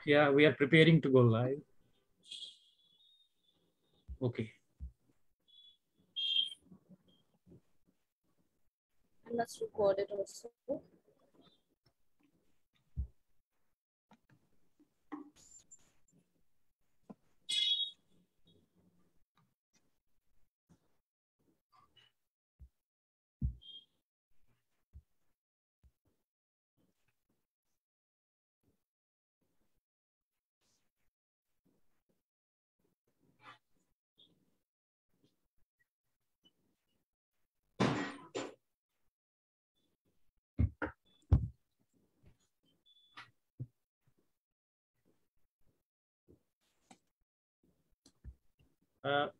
Yeah, we are preparing to go live. Okay. I must record it also.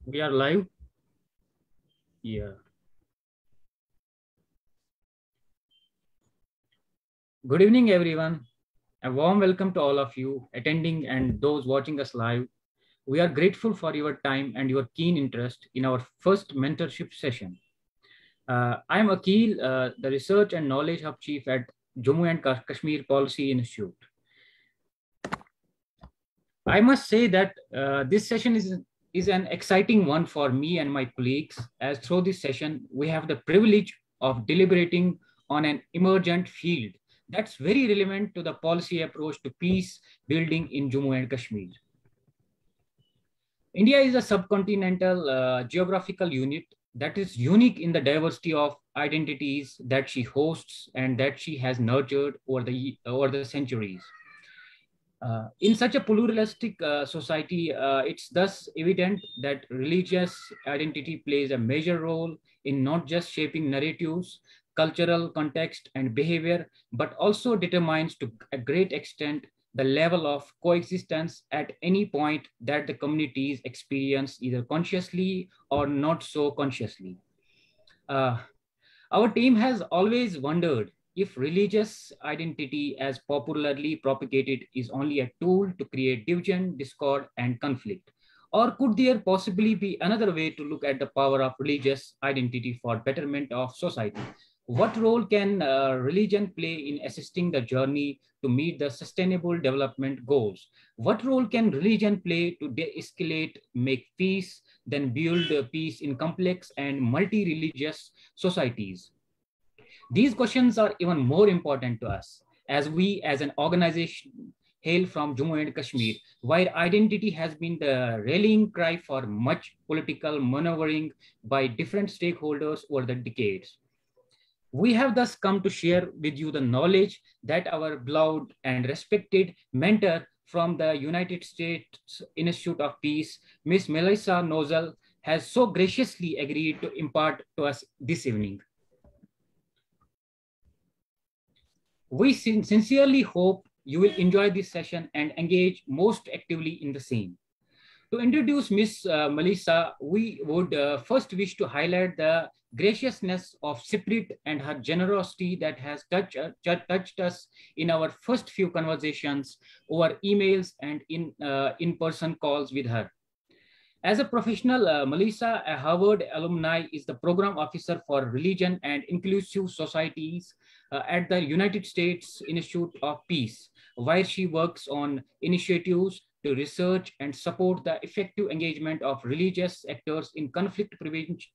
We are live. Yeah. Good evening, everyone. A warm welcome to all of you attending and those watching us live. We are grateful for your time and your keen interest in our first mentorship session. I am Akil, the Research and Knowledge Hub Chief at Jammu and Kashmir Policy Institute. I must say that this session is an exciting one for me and my colleagues, as through this session, we have the privilege of deliberating on an emergent field that's very relevant to the policy approach to peace building in Jammu and Kashmir. India is a subcontinental geographical unit that is unique in the diversity of identities that she hosts and that she has nurtured over the centuries. In such a pluralistic society, it's thus evident that religious identity plays a major role in not just shaping narratives, cultural context, and behavior, but also determines to a great extent the level of coexistence at any point that the communities experience, either consciously or not so consciously. Uh, our team has always wondered if religious identity, as popularly propagated, is only a tool to create division, discord, and conflict. Or could there possibly be another way to look at the power of religious identity for betterment of society? What role can religion play in assisting the journey to meet the sustainable development goals? What role can religion play to de-escalate, make peace, then build peace in complex and multi-religious societies? These questions are even more important to us as we, as an organization, hail from Jammu and Kashmir, where identity has been the rallying cry for much political maneuvering by different stakeholders over the decades. We have thus come to share with you the knowledge that our beloved and respected mentor from the United States Institute of Peace, Ms. Melissa Nozzle, has so graciously agreed to impart to us this evening. We sincerely hope you will enjoy this session and engage most actively in the same. To introduce Ms. Melissa, we would first wish to highlight the graciousness of spirit and her generosity that has touched us in our first few conversations over emails and in-person calls with her. As a professional, Melissa, a Harvard alumni, is the program officer for religion and inclusive societies at the United States Institute of Peace, where she works on initiatives to research and support the effective engagement of religious actors in conflict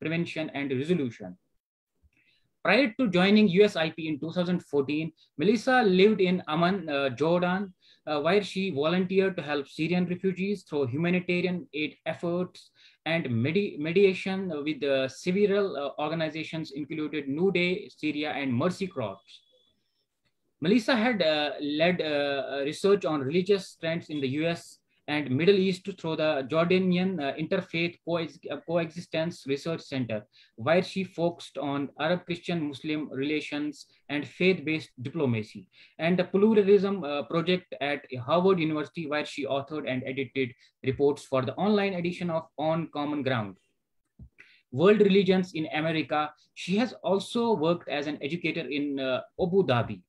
prevention and resolution. Prior to joining USIP in 2014, Melissa lived in Amman, Jordan, where she volunteered to help Syrian refugees through humanitarian aid efforts and mediation with several organizations included New Day, Syria, and Mercy Corps. Melissa had led research on religious trends in the US and Middle East through the Jordanian Interfaith Coexistence Research Center, where she focused on Arab Christian Muslim relations and faith based diplomacy, and the Pluralism Project at Harvard University, where she authored and edited reports for the online edition of On Common Ground. World Religions in America. She has also worked as an educator in Abu Dhabi.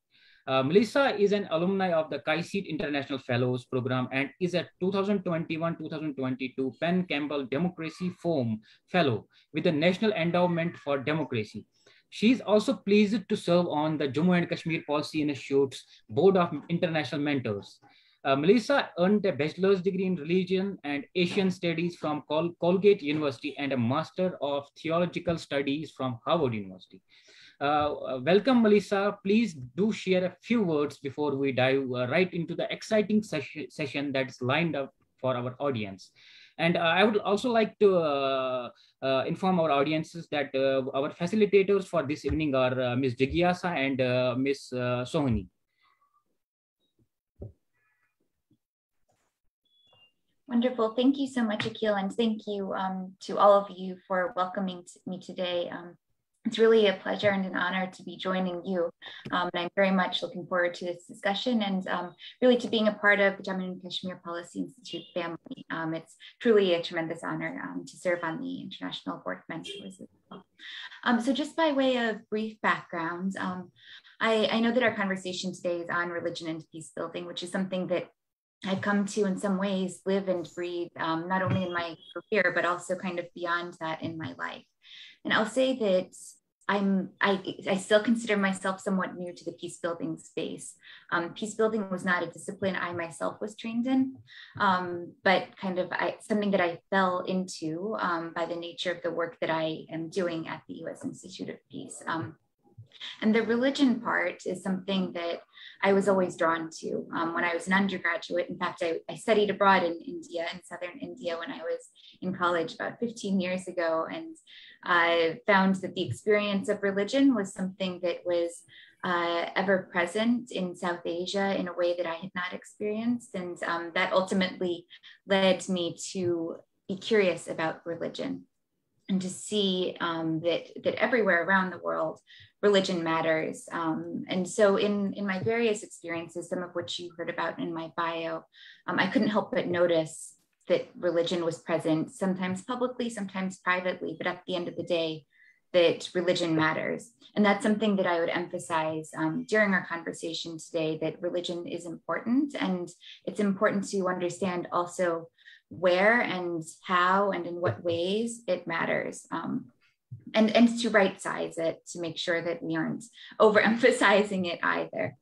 Melissa is an alumni of the CAICIT International Fellows Program and is a 2021-2022 Penn Campbell Democracy Forum Fellow with the National Endowment for Democracy. She is also pleased to serve on the Jammu and Kashmir Policy Institute's Board of International Mentors. Melissa earned a bachelor's degree in religion and Asian studies from Colgate University and a master of theological studies from Harvard University. Welcome, Melissa. Please do share a few words before we dive right into the exciting session that's lined up for our audience. And I would also like to inform our audiences that our facilitators for this evening are Ms. Jigyasa and Ms. Sohani. Wonderful. Thank you so much, Akil, and thank you to all of you for welcoming me today. It's really a pleasure and an honor to be joining you. And I'm very much looking forward to this discussion and really to being a part of the Jammu and Kashmir Policy Institute family. It's truly a tremendous honor to serve on the International Board of Mentors as well. So just by way of brief background, I know that our conversation today is on religion and peace building, which is something that I've come to in some ways live and breathe, not only in my career, but also kind of beyond that in my life. And I'll say that I still consider myself somewhat new to the peace building space. Peace building was not a discipline I myself was trained in, but kind of something that I fell into by the nature of the work that I am doing at the U.S. Institute of Peace. And the religion part is something that I was always drawn to when I was an undergraduate. In fact, I studied abroad in India, in southern India, when I was in college about 15 years ago. And I found that the experience of religion was something that was ever present in South Asia in a way that I had not experienced. And that ultimately led me to be curious about religion and to see that everywhere around the world, religion matters. And so in my various experiences, some of which you heard about in my bio, I couldn't help but notice that religion was present, sometimes publicly, sometimes privately, but at the end of the day, that religion matters. And that's something that I would emphasize during our conversation today, that religion is important, and it's important to understand also where and how and in what ways it matters. And to right size it, to make sure that we aren't overemphasizing it either.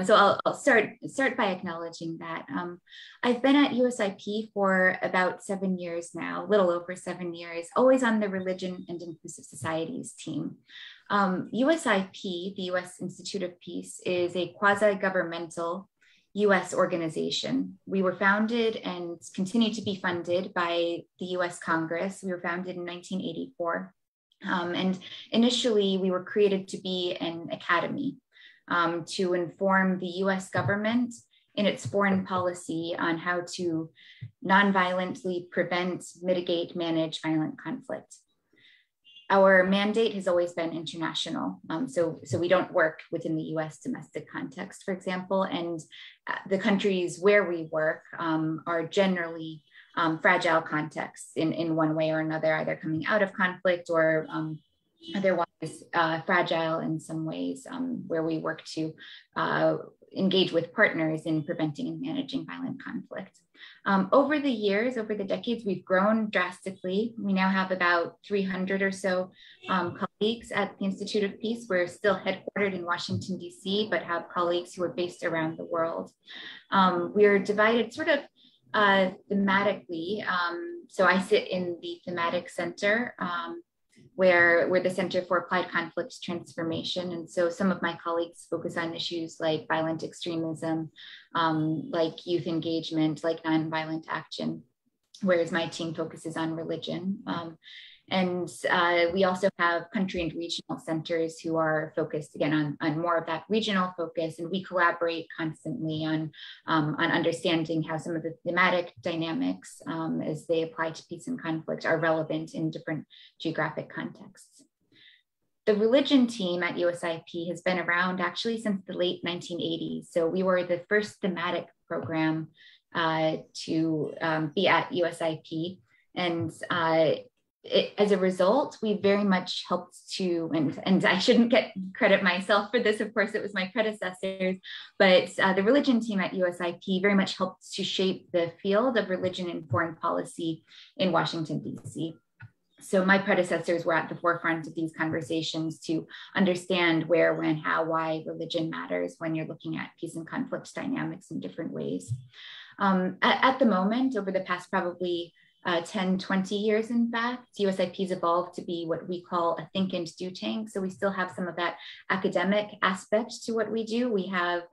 So I'll start by acknowledging that. I've been at USIP for about 7 years now, a little over 7 years, always on the Religion and Inclusive Societies team. USIP, the U.S. Institute of Peace, is a quasi-governmental U.S. organization. We were founded and continue to be funded by the U.S. Congress. We were founded in 1984. And initially, we were created to be an academy to inform the US government in its foreign policy on how to nonviolently prevent, mitigate, manage violent conflict. Our mandate has always been international. So we don't work within the US domestic context, for example, and the countries where we work are generally fragile contexts in one way or another, either coming out of conflict or otherwise fragile in some ways, where we work to engage with partners in preventing and managing violent conflict. Over the years, over the decades, we've grown drastically. We now have about 300 or so colleagues at the Institute of Peace. We're still headquartered in Washington, D.C., but have colleagues who are based around the world. We're divided sort of thematically. So I sit in the thematic center, where we're the Center for Applied Conflict Transformation. And so some of my colleagues focus on issues like violent extremism, like youth engagement, like nonviolent action, whereas my team focuses on religion. And we also have country and regional centers who are focused again on more of that regional focus, and we collaborate constantly on understanding how some of the thematic dynamics as they apply to peace and conflict are relevant in different geographic contexts. The religion team at USIP has been around actually since the late 1980s. So we were the first thematic program to be at USIP, and as a result, we very much helped to, and I shouldn't get credit myself for this, of course, it was my predecessors, but the religion team at USIP very much helped to shape the field of religion and foreign policy in Washington, D.C. So my predecessors were at the forefront of these conversations to understand where, when, how, why religion matters when you're looking at peace and conflict dynamics in different ways. At the moment, over the past probably 10, 20 years, in fact, USIP's evolved to be what we call a think and do tank. So we still have some of that academic aspect to what we do. We have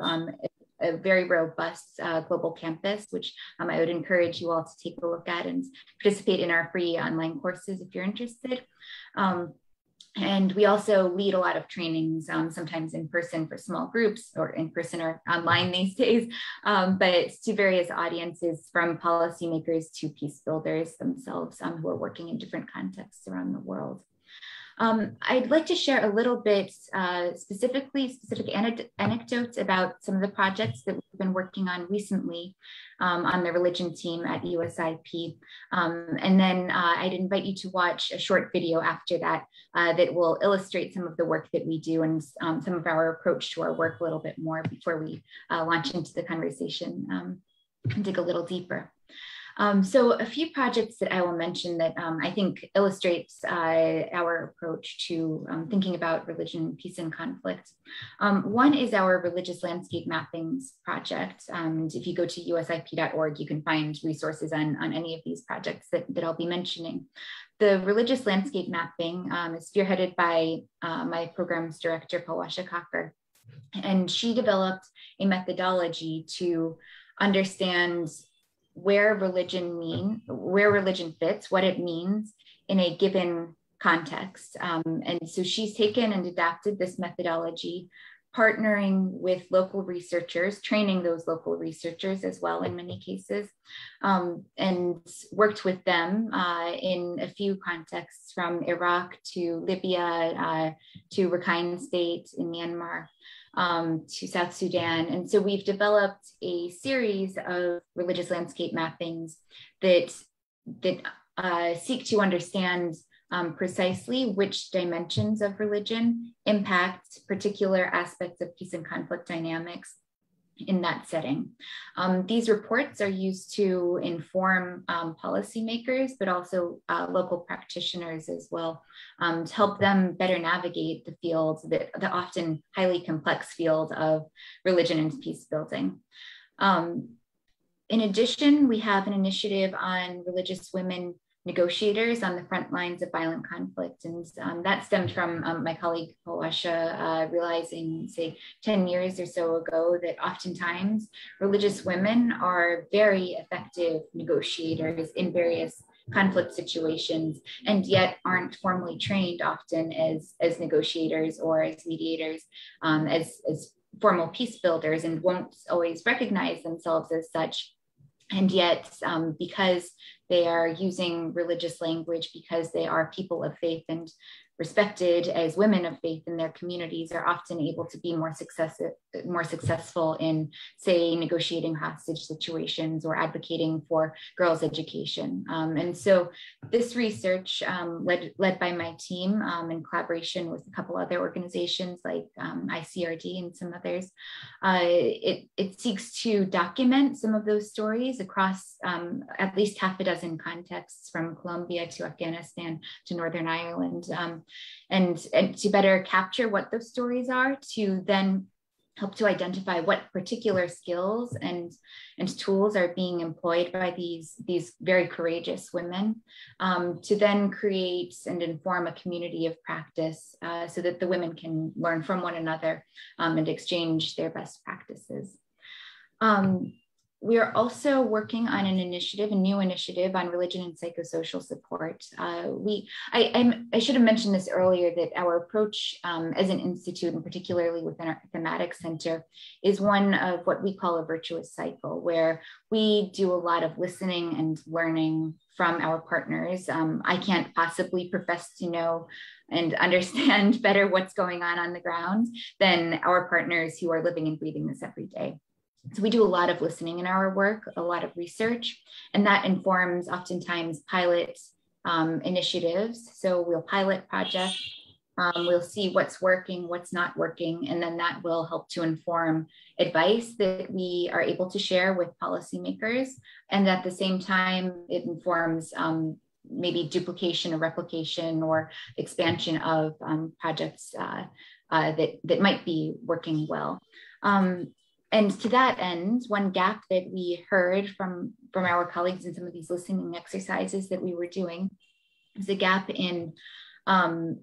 a very robust global campus, which I would encourage you all to take a look at and participate in our free online courses if you're interested. And we also lead a lot of trainings, sometimes in person for small groups, or in person or online these days, but to various audiences, from policymakers to peace builders themselves, who are working in different contexts around the world. I'd like to share a little bit specific anecdotes about some of the projects that we've been working on recently on the religion team at USIP. And then I'd invite you to watch a short video after that that will illustrate some of the work that we do and some of our approach to our work a little bit more before we launch into the conversation and dig a little deeper. So a few projects that I will mention that I think illustrates our approach to thinking about religion, peace, and conflict. One is our religious landscape mappings project. And if you go to usip.org, you can find resources on any of these projects that I'll be mentioning. The religious landscape mapping is spearheaded by my program's director, Pawasha Kakar. And she developed a methodology to understand where religion fits, what it means in a given context. And so she's taken and adapted this methodology, partnering with local researchers, training those local researchers as well in many cases, and worked with them in a few contexts, from Iraq to Libya to Rakhine State in Myanmar, to South Sudan. And so we've developed a series of religious landscape mappings that seek to understand precisely which dimensions of religion impact particular aspects of peace and conflict dynamics in that setting. These reports are used to inform policymakers, but also local practitioners as well, to help them better navigate the field, the often highly complex field of religion and peace building. In addition, we have an initiative on religious women negotiators on the front lines of violent conflict. And that stemmed from my colleague Pawasha realizing, say, 10 years or so ago, that oftentimes religious women are very effective negotiators in various conflict situations, and yet aren't formally trained often as negotiators or as mediators, as formal peace builders, and won't always recognize themselves as such. And yet, because they are using religious language, because they are people of faith and respected as women of faith in their communities, are often able to be more successful in, say, negotiating hostage situations or advocating for girls' education. And so this research, led by my team in collaboration with a couple other organizations like ICRD and some others, it seeks to document some of those stories across at least half a dozen contexts, from Colombia to Afghanistan to Northern Ireland, and to better capture what those stories are, to then help to identify what particular skills and tools are being employed by these very courageous women, to then create and inform a community of practice, so that the women can learn from one another and exchange their best practices. We are also working on a new initiative on religion and psychosocial support. I should have mentioned this earlier, that our approach as an institute, and particularly within our thematic center, is one of what we call a virtuous cycle, where we do a lot of listening and learning from our partners. I can't possibly profess to know and understand better what's going on the ground than our partners who are living and breathing this every day. So we do a lot of listening in our work, a lot of research, and that informs oftentimes pilot initiatives. So we'll pilot projects, we'll see what's working, what's not working, and then that will help to inform advice that we are able to share with policymakers. And at the same time, it informs maybe duplication or replication or expansion of projects that might be working well. And to that end, one gap that we heard from our colleagues in some of these listening exercises that we were doing is a gap in the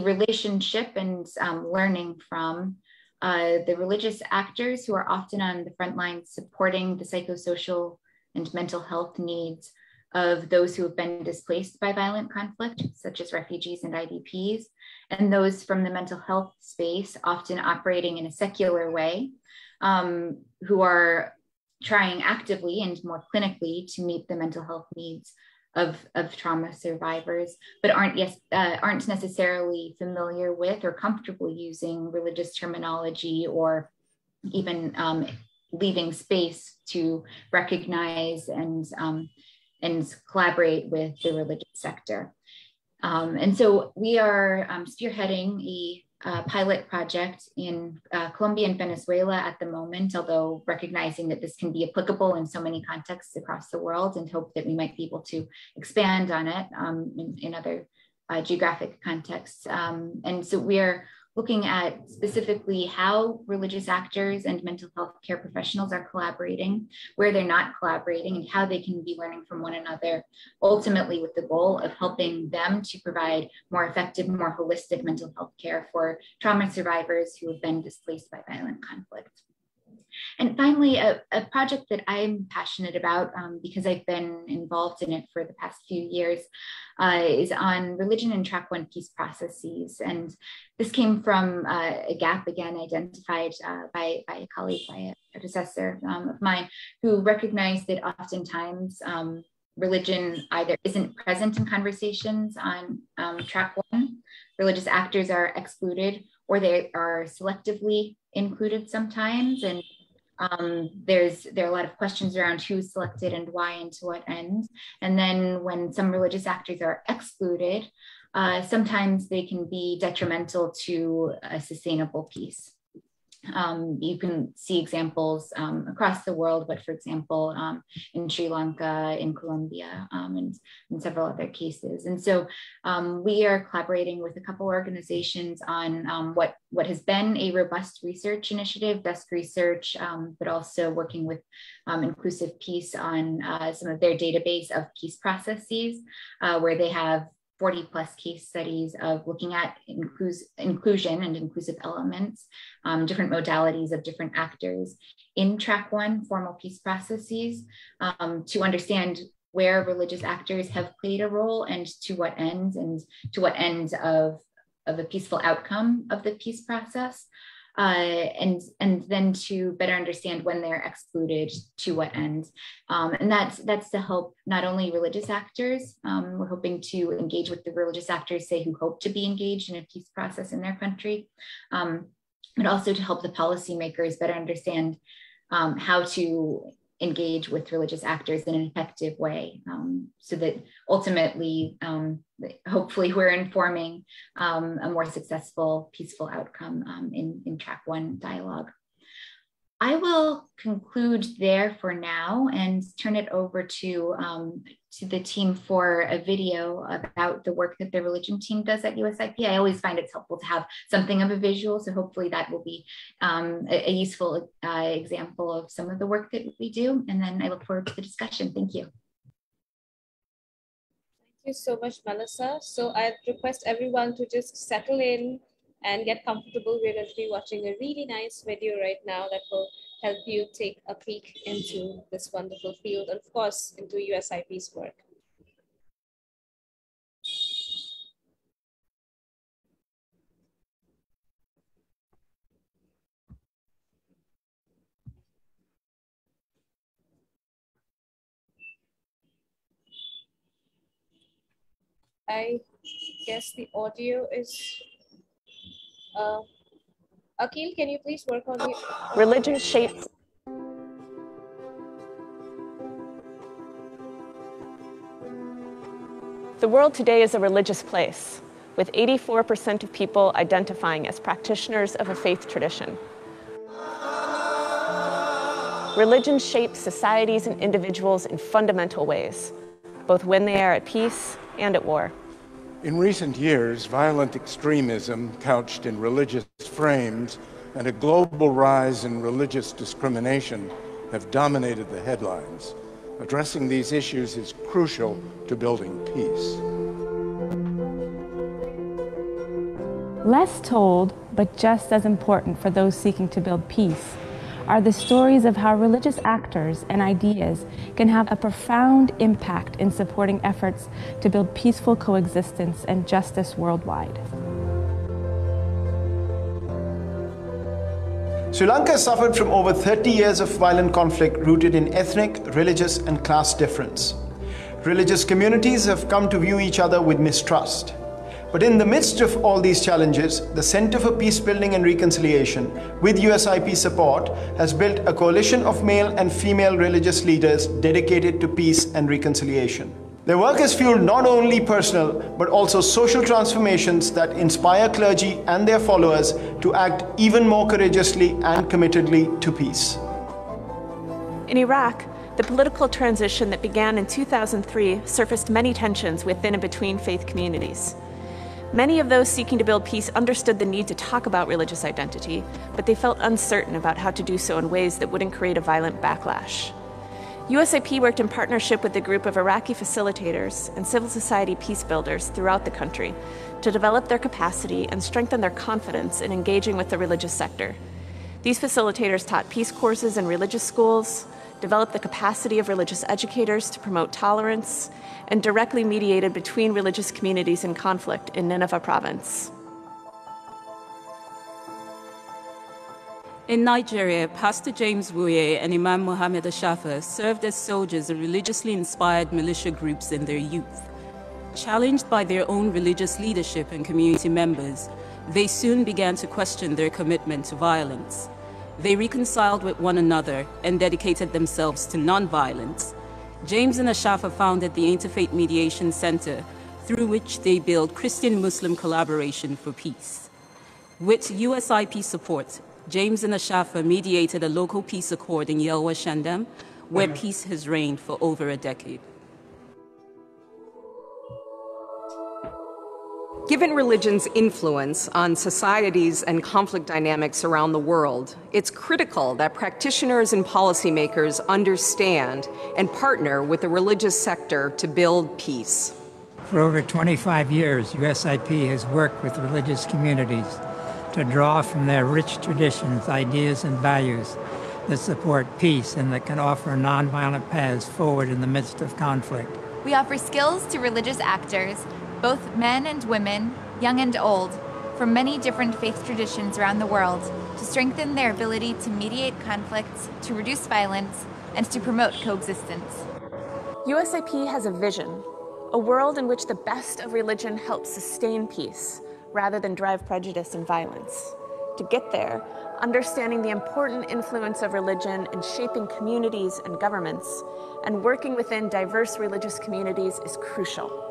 relationship and learning from the religious actors who are often on the front lines supporting the psychosocial and mental health needs of those who have been displaced by violent conflict, such as refugees and IDPs, and those from the mental health space, often operating in a secular way, who are trying actively and more clinically to meet the mental health needs of trauma survivors, but aren't necessarily familiar with or comfortable using religious terminology, or even leaving space to recognize and collaborate with the religious sector. And so we are spearheading a pilot project in Colombia and Venezuela at the moment, although recognizing that this can be applicable in so many contexts across the world, and hope that we might be able to expand on it in other geographic contexts. And so we are looking at specifically how religious actors and mental health care professionals are collaborating, where they're not collaborating, and how they can be learning from one another, ultimately with the goal of helping them to provide more effective, more holistic mental health care for trauma survivors who have been displaced by violent conflict. And finally, a project that I'm passionate about because I've been involved in it for the past few years is on religion and track one peace processes. And this came from a gap, again, identified by a colleague, by a predecessor of mine, who recognized that oftentimes religion either isn't present in conversations on track one, religious actors are excluded, or they are selectively included sometimes. And there are a lot of questions around who's selected and why and to what end. And then when some religious actors are excluded, sometimes they can be detrimental to a sustainable peace. You can see examples across the world, but for example, in Sri Lanka, in Colombia, and in several other cases. And so we are collaborating with a couple organizations on what has been a robust research initiative, desk research, but also working with Inclusive Peace on some of their database of peace processes, where they have 40 plus case studies of looking at inclusion and inclusive elements, different modalities of different actors in track one formal peace processes, to understand where religious actors have played a role and to what ends, and to what ends of a peaceful outcome of the peace process. And then to better understand when they're excluded, to what end. And that's to help not only religious actors, we're hoping to engage with the religious actors, say, who hope to be engaged in a peace process in their country, but also to help the policymakers better understand how to engage with religious actors in an effective way, so that ultimately, hopefully we're informing a more successful, peaceful outcome in track one dialogue. I will conclude there for now and turn it over to the team for a video about the work that the religion team does at USIP. I always find it's helpful to have something of a visual, so hopefully that will be a useful example of some of the work that we do. And then I look forward to the discussion. Thank you. Thank you so much, Melissa. So I request everyone to just settle in and get comfortable. We're going to be watching a really nice video right now that will help you take a peek into this wonderful field, and of course, into USIP's work. I guess the audio is... Akil, can you please work on the... Religion shapes... The world today is a religious place, with 84% of people identifying as practitioners of a faith tradition. Religion shapes societies and individuals in fundamental ways, both when they are at peace and at war. In recent years, violent extremism couched in religious frames and a global rise in religious discrimination have dominated the headlines. Addressing these issues is crucial to building peace. Less told, but just as important for those seeking to build peace, are the stories of how religious actors and ideas can have a profound impact in supporting efforts to build peaceful coexistence and justice worldwide. Sri Lanka suffered from over 30 years of violent conflict rooted in ethnic, religious, and class difference. Religious communities have come to view each other with mistrust. But in the midst of all these challenges, the Center for Peacebuilding and Reconciliation, with USIP support, has built a coalition of male and female religious leaders dedicated to peace and reconciliation. Their work has fueled not only personal, but also social transformations that inspire clergy and their followers to act even more courageously and committedly to peace. In Iraq, the political transition that began in 2003 surfaced many tensions within and between faith communities. Many of those seeking to build peace understood the need to talk about religious identity, but they felt uncertain about how to do so in ways that wouldn't create a violent backlash. USIP worked in partnership with a group of Iraqi facilitators and civil society peace builders throughout the country to develop their capacity and strengthen their confidence in engaging with the religious sector. These facilitators taught peace courses in religious schools, developed the capacity of religious educators to promote tolerance, and directly mediated between religious communities in conflict in Nineveh province. In Nigeria, Pastor James Wuye and Imam Mohammed Ashafa served as soldiers in religiously inspired militia groups in their youth. Challenged by their own religious leadership and community members, they soon began to question their commitment to violence. They reconciled with one another and dedicated themselves to nonviolence. James and Ashafa founded the Interfaith Mediation Center, through which they build Christian-Muslim collaboration for peace. With USIP support, James and Ashafa mediated a local peace accord in Yelwa Shandam, where peace has reigned for over a decade. Given religion's influence on societies and conflict dynamics around the world, it's critical that practitioners and policymakers understand and partner with the religious sector to build peace. For over 25 years, USIP has worked with religious communities to draw from their rich traditions, ideas, and values that support peace and that can offer nonviolent paths forward in the midst of conflict. We offer skills to religious actors, both men and women, young and old, from many different faith traditions around the world, to strengthen their ability to mediate conflicts, to reduce violence, and to promote coexistence. USIP has a vision, a world in which the best of religion helps sustain peace rather than drive prejudice and violence. To get there, understanding the important influence of religion in shaping communities and governments, and working within diverse religious communities is crucial.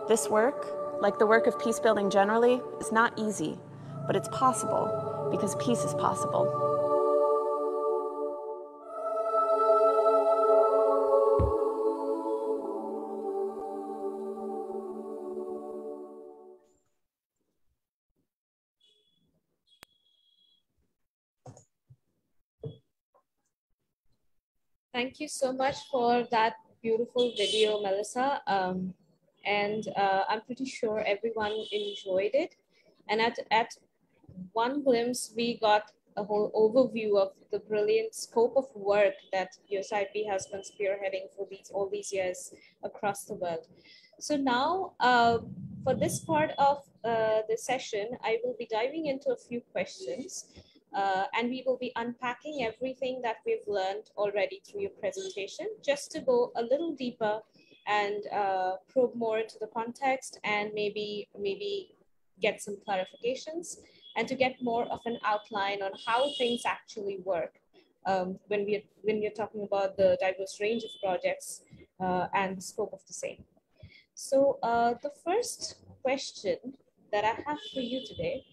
This work, like the work of peacebuilding generally, is not easy, but it's possible because peace is possible. Thank you so much for that beautiful video, Melissa. I'm pretty sure everyone enjoyed it. And at one glimpse, we got a whole overview of the brilliant scope of work that USIP has been spearheading for all these years across the world. So now, for this part of the session, I will be diving into a few questions. And we will be unpacking everything that we've learned already through your presentation, just to go a little deeper and probe more into the context and maybe get some clarifications and to get more of an outline on how things actually work when you're talking about the diverse range of projects and the scope of the same. So the first question that I have for you today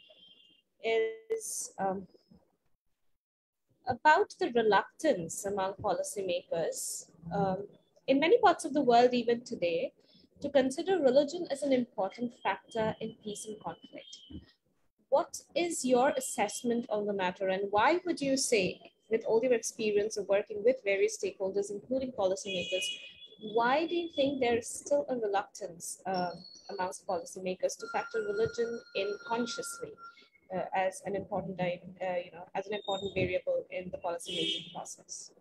is about the reluctance among policymakers in many parts of the world even today, to consider religion as an important factor in peace and conflict. What is your assessment on the matter, and why would you say, with all your experience of working with various stakeholders, including policymakers, why do you think there is still a reluctance amongst policymakers to factor religion in consciously as an important, as an important variable in the policymaking process?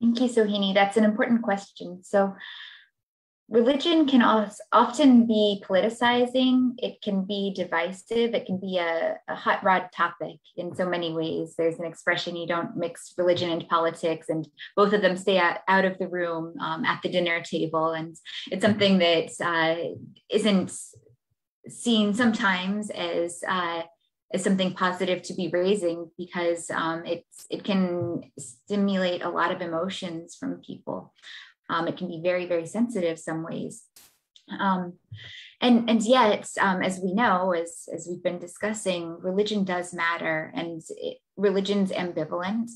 Thank you, Sohini. That's an important question. So religion can often be politicizing, it can be divisive, it can be a hot rod topic in so many ways. There's an expression, you don't mix religion and politics, and both of them stay out of the room at the dinner table. And it's something that isn't seen sometimes as something positive to be raising, because it can stimulate a lot of emotions from people. It can be very, very sensitive some ways. And yet, as we know, as we've been discussing, religion does matter, and religion's ambivalent.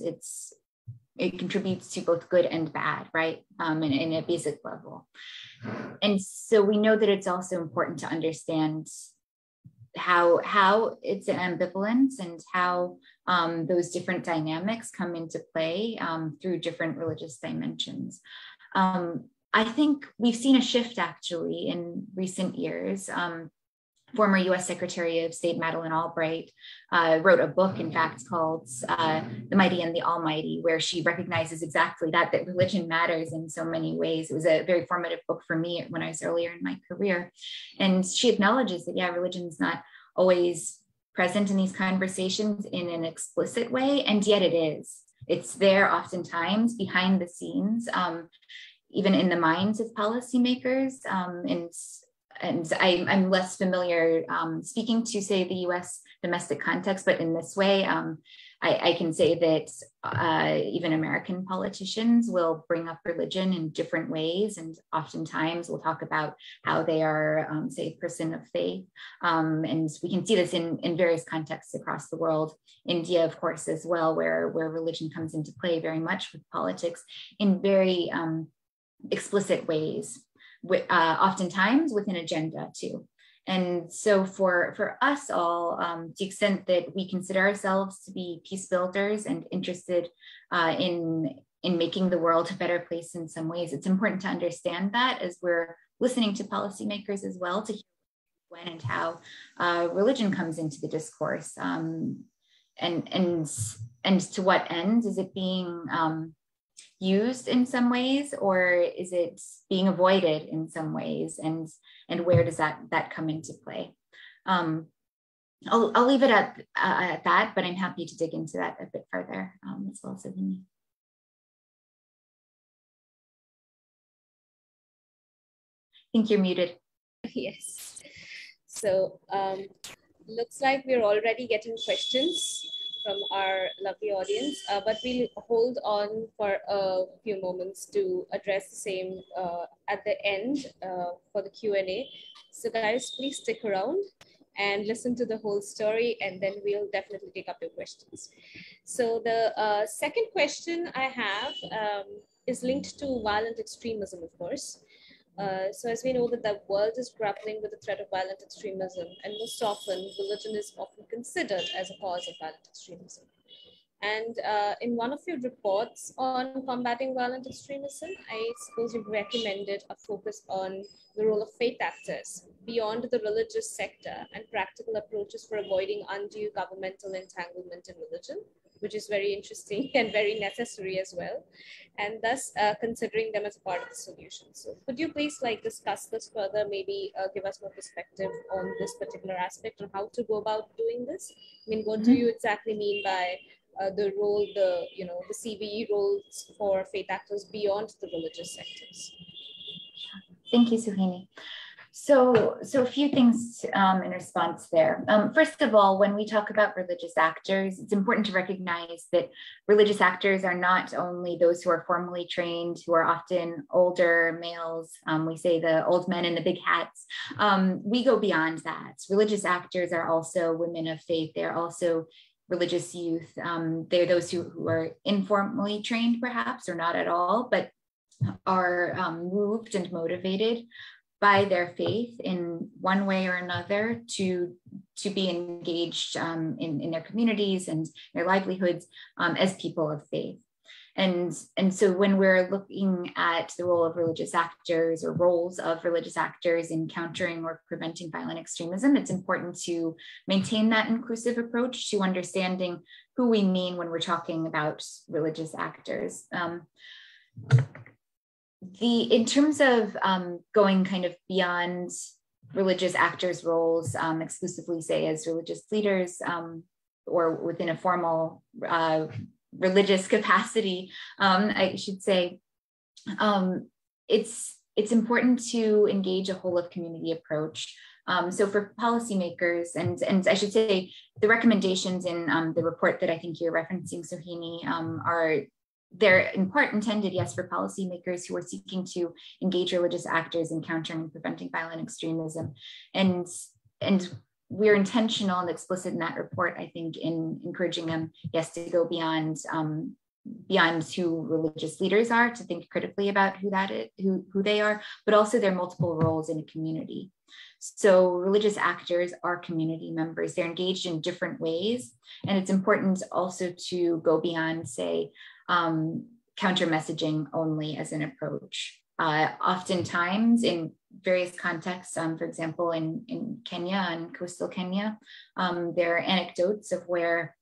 It contributes to both good and bad, right? In a basic level. And so we know that it's also important to understand how it's an ambivalence and how those different dynamics come into play through different religious dimensions. I think we've seen a shift actually in recent years. Former US Secretary of State Madeleine Albright wrote a book, in fact, called The Mighty and the Almighty, where she recognizes exactly that religion matters in so many ways. It was a very formative book for me when I was earlier in my career. And she acknowledges that, yeah, religion is not always present in these conversations in an explicit way, and yet it is. It's there oftentimes behind the scenes, even in the minds of policymakers. And I'm less familiar speaking to, say, the US domestic context, but in this way, I can say that even American politicians will bring up religion in different ways, and oftentimes we'll talk about how they are, say, a person of faith. And we can see this in various contexts across the world. India, of course, as well, where religion comes into play very much with politics in very explicit ways, oftentimes with an agenda too. And so for us all, to the extent that we consider ourselves to be peace builders and interested in making the world a better place in some ways, it's important to understand that as we're listening to policymakers as well, to hear when and how religion comes into the discourse, and to what end. Is it being used in some ways, or is it being avoided in some ways, and where does that come into play? I'll leave it at that, but I'm happy to dig into that a bit further as well. So I think you're muted. Yes. So looks like we're already getting questions from our lovely audience, but we'll hold on for a few moments to address the same at the end for the Q&A. So guys, please stick around and listen to the whole story, and then we'll definitely take up your questions. So the second question I have is linked to violent extremism, of course. So as we know that the world is grappling with the threat of violent extremism, and most often religion is often considered as a cause of violent extremism. And in one of your reports on combating violent extremism, I suppose you recommended a focus on the role of faith actors beyond the religious sector and practical approaches for avoiding undue governmental entanglement in religion, which is very interesting and very necessary as well, and thus considering them as a part of the solution. So could you please discuss this further, maybe give us more perspective on this particular aspect and how to go about doing this? I mean, what do you exactly mean by the role, the CVE roles for faith actors beyond the religious sectors? Thank you, Sohini. So a few things in response there. First of all, when we talk about religious actors, it's important to recognize that religious actors are not only those who are formally trained, who are often older males. We say the old men in the big hats. We go beyond that. Religious actors are also women of faith. They're also religious youth. They're those who are informally trained, perhaps, or not at all, but are moved and motivated by their faith in one way or another to be engaged in their communities and their livelihoods as people of faith. And so when we're looking at the role of religious actors or roles of religious actors in countering or preventing violent extremism, it's important to maintain that inclusive approach to understanding who we mean when we're talking about religious actors. In terms of going kind of beyond religious actors' roles, exclusively say as religious leaders or within a formal religious capacity, I should say, it's important to engage a whole of community approach. So for policymakers, and I should say the recommendations in the report that I think you're referencing, Sohini, they're in part intended, yes, for policymakers who are seeking to engage religious actors in countering and preventing violent extremism. And we're intentional and explicit in that report, I think, in encouraging them, yes, to go beyond who religious leaders are, to think critically about who they are, but also their multiple roles in a community. So religious actors are community members. They're engaged in different ways. And it's important also to go beyond, say, counter messaging only as an approach. Oftentimes in various contexts, for example, in Kenya and coastal Kenya, there are anecdotes of where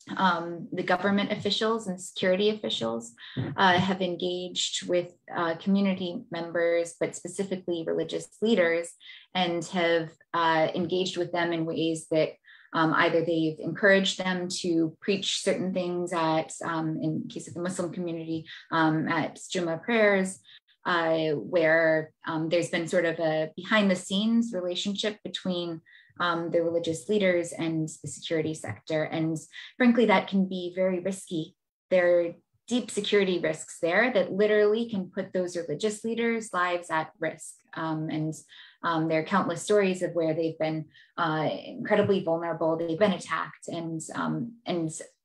the government officials and security officials have engaged with community members, but specifically religious leaders, and have engaged with them in ways that either they've encouraged them to preach certain things at, in the case of the Muslim community, at Jummah prayers, where there's been sort of a behind the scenes relationship between the religious leaders and the security sector. And frankly, that can be very risky. There are deep security risks there that literally can put those religious leaders' lives at risk. And there are countless stories of where they've been incredibly vulnerable, they've been attacked, and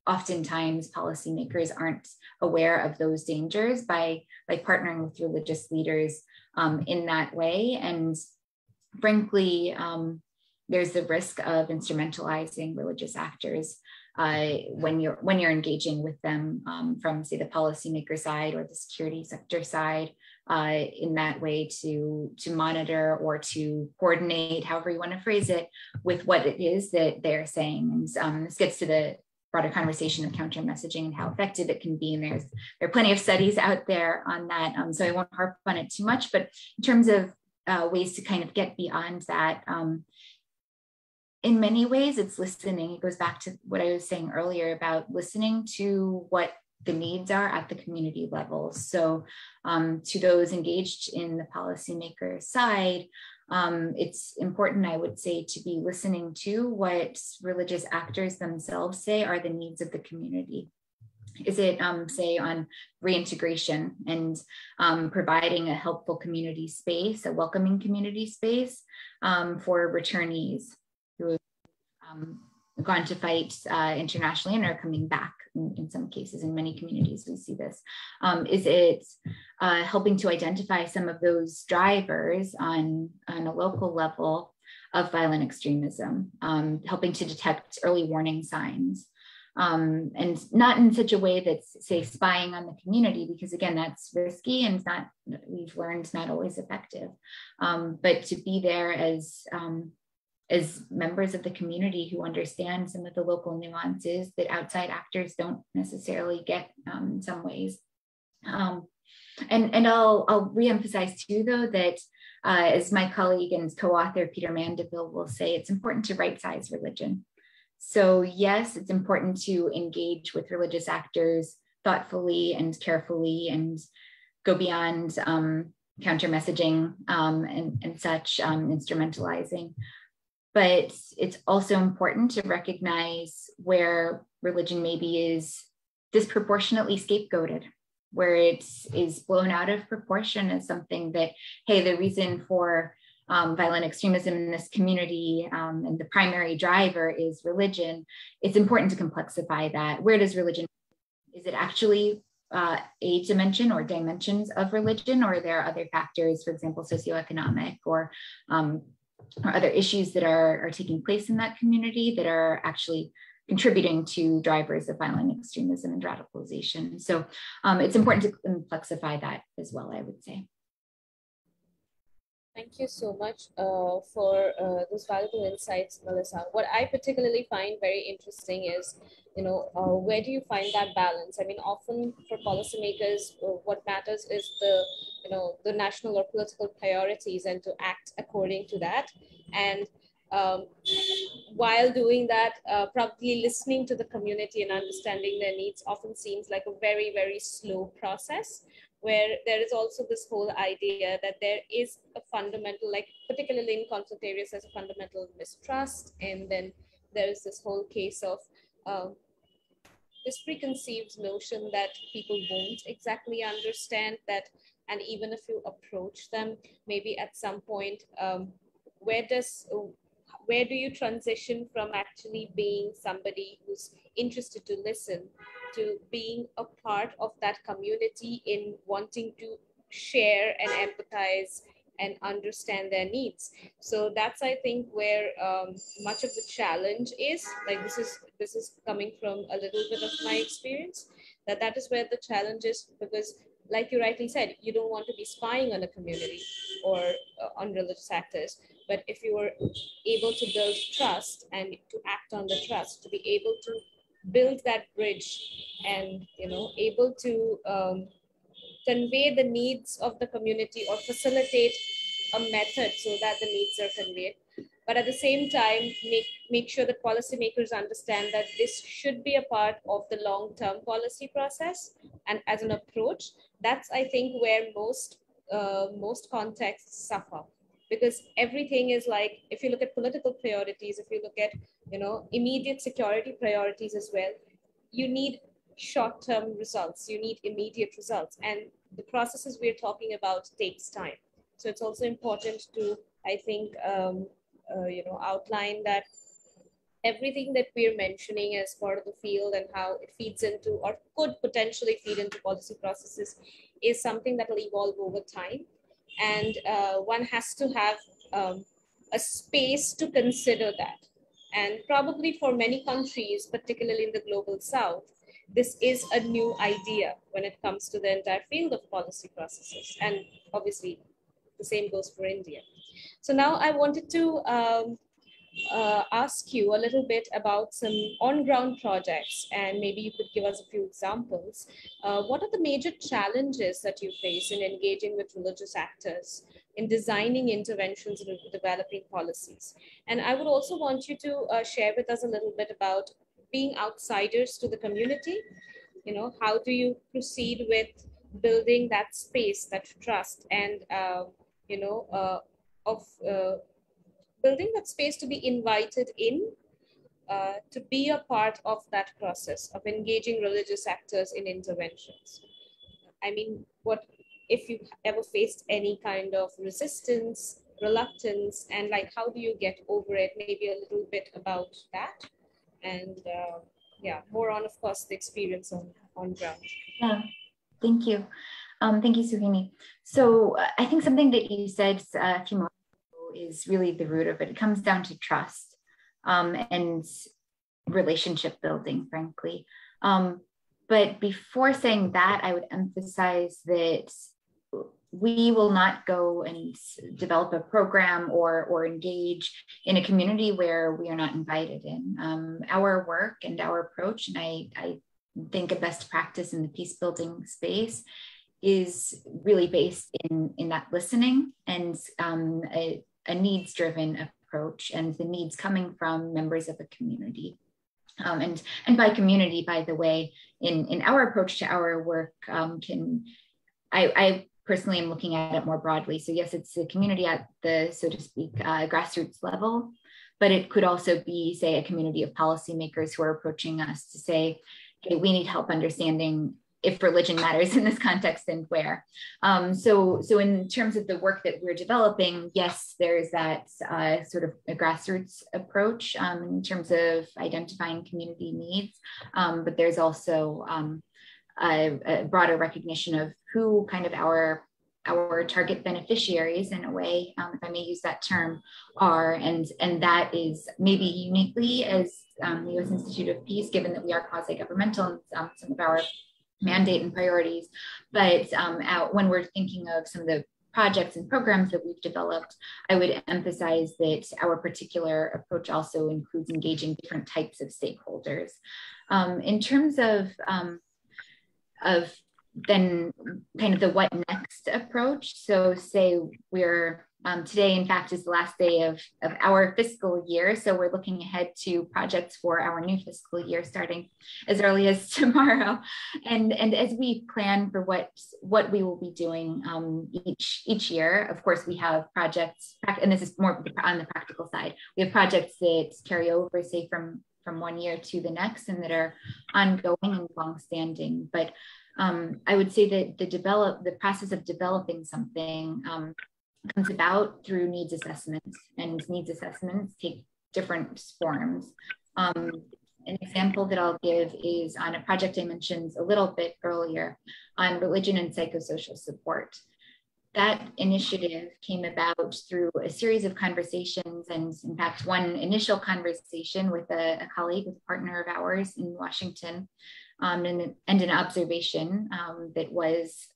oftentimes policymakers aren't aware of those dangers by partnering with religious leaders in that way. And frankly, there's the risk of instrumentalizing religious actors when you're engaging with them from, say, the policymaker side or the security sector side in that way to monitor or to coordinate, however you want to phrase it, with what it is that they're saying. And this gets to the broader conversation of counter messaging and how effective it can be. And there are plenty of studies out there on that. So I won't harp on it too much, but in terms of ways to kind of get beyond that, in many ways, it's listening. It goes back to what I was saying earlier about listening to what the needs are at the community level. So to those engaged in the policymaker side, it's important, I would say, to be listening to what religious actors themselves say are the needs of the community. Is it, say, on reintegration and providing a helpful community space, a welcoming community space for returnees who have gone to fight internationally and are coming back in some cases? In many communities, we see this. Is it helping to identify some of those drivers on a local level of violent extremism, helping to detect early warning signs? And not in such a way that's, say, spying on the community, because again, that's risky and we've learned, not always effective. But to be there as members of the community who understand some of the local nuances that outside actors don't necessarily get in some ways. And I'll reemphasize too, though, that as my colleague and co-author Peter Mandeville will say, it's important to right-size religion. So yes, it's important to engage with religious actors thoughtfully and carefully and go beyond counter messaging and such, instrumentalizing. But it's also important to recognize where religion maybe is disproportionately scapegoated, where it is blown out of proportion as something that, hey, the reason for violent extremism in this community and the primary driver is religion. It's important to complexify that. Where does religion, is it actually a dimension or dimensions of religion, or there are other factors, for example, socioeconomic or other issues that are taking place in that community that are actually contributing to drivers of violent extremism and radicalization. So it's important to complexify that as well, I would say. Thank you so much for those valuable insights, Melissa. What I particularly find very interesting is, where do you find that balance? I mean, often for policymakers, what matters is the national or political priorities and to act according to that. And while doing that, probably listening to the community and understanding their needs often seems like a very, very slow process, where there is also this whole idea that there is a fundamental, like particularly in conflict areas, there's a fundamental mistrust. And then there is this whole case of this preconceived notion that people won't exactly understand that. And even if you approach them, maybe at some point, where do you transition from actually being somebody who's interested to listen to being a part of that community in wanting to share and empathize and understand their needs? So that's, I think, where much of the challenge is. Like this is coming from a little bit of my experience, that is where the challenge is, because like you rightly said, you don't want to be spying on a community or on religious actors. But if you were able to build trust and to act on the trust, to be able to build that bridge and, able to convey the needs of the community or facilitate a method so that the needs are conveyed. But at the same time, make sure that policymakers understand that this should be a part of the long-term policy process. And as an approach, that's, I think, where most contexts suffer. Because everything is like, if you look at political priorities, if you look at, immediate security priorities as well, you need short-term results, you need immediate results. And the processes we're talking about takes time. So it's also important to, I think, outline that everything that we're mentioning as part of the field and how it feeds into or could potentially feed into policy processes is something that will evolve over time. And one has to have a space to consider that. And probably for many countries, particularly in the global south, this is a new idea when it comes to the entire field of policy processes. And obviously, the same goes for India. So now I wanted to ask you a little bit about some on-ground projects, and maybe you could give us a few examples. What are the major challenges that you face in engaging with religious actors in designing interventions and developing policies? And I would also want you to share with us a little bit about being outsiders to the community. How do you proceed with building that space, that trust, and building that space to be invited in, to be a part of that process of engaging religious actors in interventions? I mean, what if you ever faced any kind of resistance, reluctance, and like, how do you get over it? Maybe a little bit about that. And more on, of course, the experience on ground. Yeah, thank you. Thank you, Suhini. So I think something that you said a few moments ago is really the root of it. It comes down to trust and relationship building, frankly. But before saying that, I would emphasize that we will not go and develop a program or engage in a community where we are not invited in. Our work and our approach, and I think a best practice in the peace building space, is really based in that listening and a needs-driven approach, and the needs coming from members of a community. And by community, by the way, in our approach to our work, I personally am looking at it more broadly. So yes, it's a community at the, so to speak, grassroots level, but it could also be, say, a community of policymakers who are approaching us to say, okay, we need help understanding if religion matters in this context and where. So in terms of the work that we're developing, yes, there's that sort of a grassroots approach in terms of identifying community needs, but there's also a broader recognition of who kind of our target beneficiaries, in a way, if I may use that term, are, and that is maybe uniquely as the U.S. Institute of Peace, given that we are quasi-governmental in some of our mandate and priorities. But when we're thinking of some of the projects and programs that we've developed, I would emphasize that our particular approach also includes engaging different types of stakeholders. In terms of then kind of the what next approach. So say we're today, in fact, is the last day of our fiscal year. So we're looking ahead to projects for our new fiscal year starting as early as tomorrow. And as we plan for what we will be doing each year, of course, we have projects, and this is more on the practical side. We have projects that carry over, say, from one year to the next, and that are ongoing and longstanding. But I would say that the process of developing something comes about through needs assessments, and needs assessments take different forms. An example that I'll give is on a project I mentioned a little bit earlier on religion and psychosocial support. That initiative came about through a series of conversations, and in fact, one initial conversation with a colleague, with a partner of ours in Washington, and an observation that was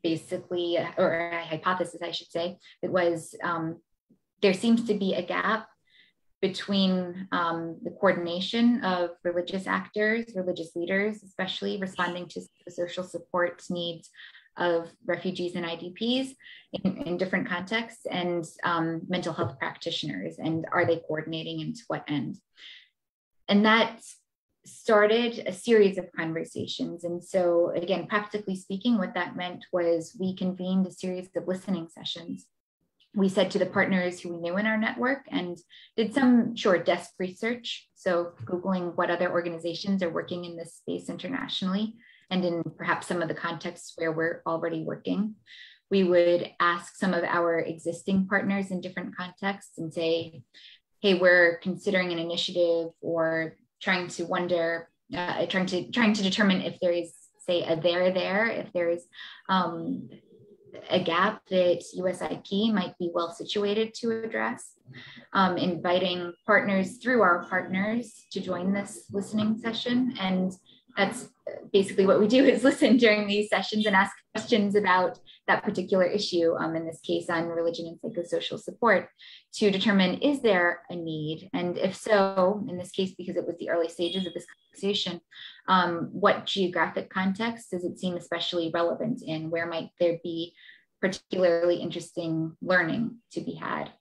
basically, or a hypothesis, I should say, that was there seems to be a gap between the coordination of religious actors, religious leaders, especially responding to social support needs of refugees and IDPs in different contexts, and mental health practitioners, and are they coordinating and to what end? And that started a series of conversations. And so again, practically speaking, what that meant was we convened a series of listening sessions. We said to the partners who we knew in our network, and did some short desk research. So Googling what other organizations are working in this space internationally, and in perhaps some of the contexts where we're already working. We would ask some of our existing partners in different contexts and say, hey, we're considering an initiative, or trying to wonder, trying to determine if there is, say, a there, if there is a gap that USIP might be well situated to address, inviting partners through our partners to join this listening session. And that's basically what we do, is listen during these sessions and ask questions about that particular issue, in this case on religion and psychosocial support, to determine, is there a need? And if so, in this case, because it was the early stages of this conversation, what geographic context does it seem especially relevant in? Where might there be particularly interesting learning to be had?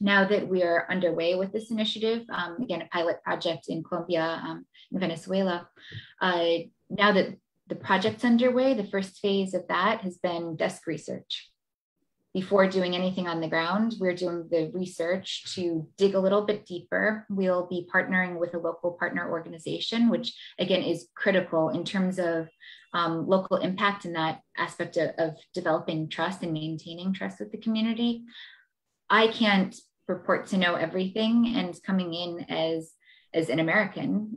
Now that we are underway with this initiative, again, a pilot project in Colombia, in Venezuela, now that the project's underway, the first phase of that has been desk research. Before doing anything on the ground, we're doing the research to dig a little bit deeper. We'll be partnering with a local partner organization, which again is critical in terms of local impact in that aspect of developing trust and maintaining trust with the community. I can't purport to know everything, and coming in as an American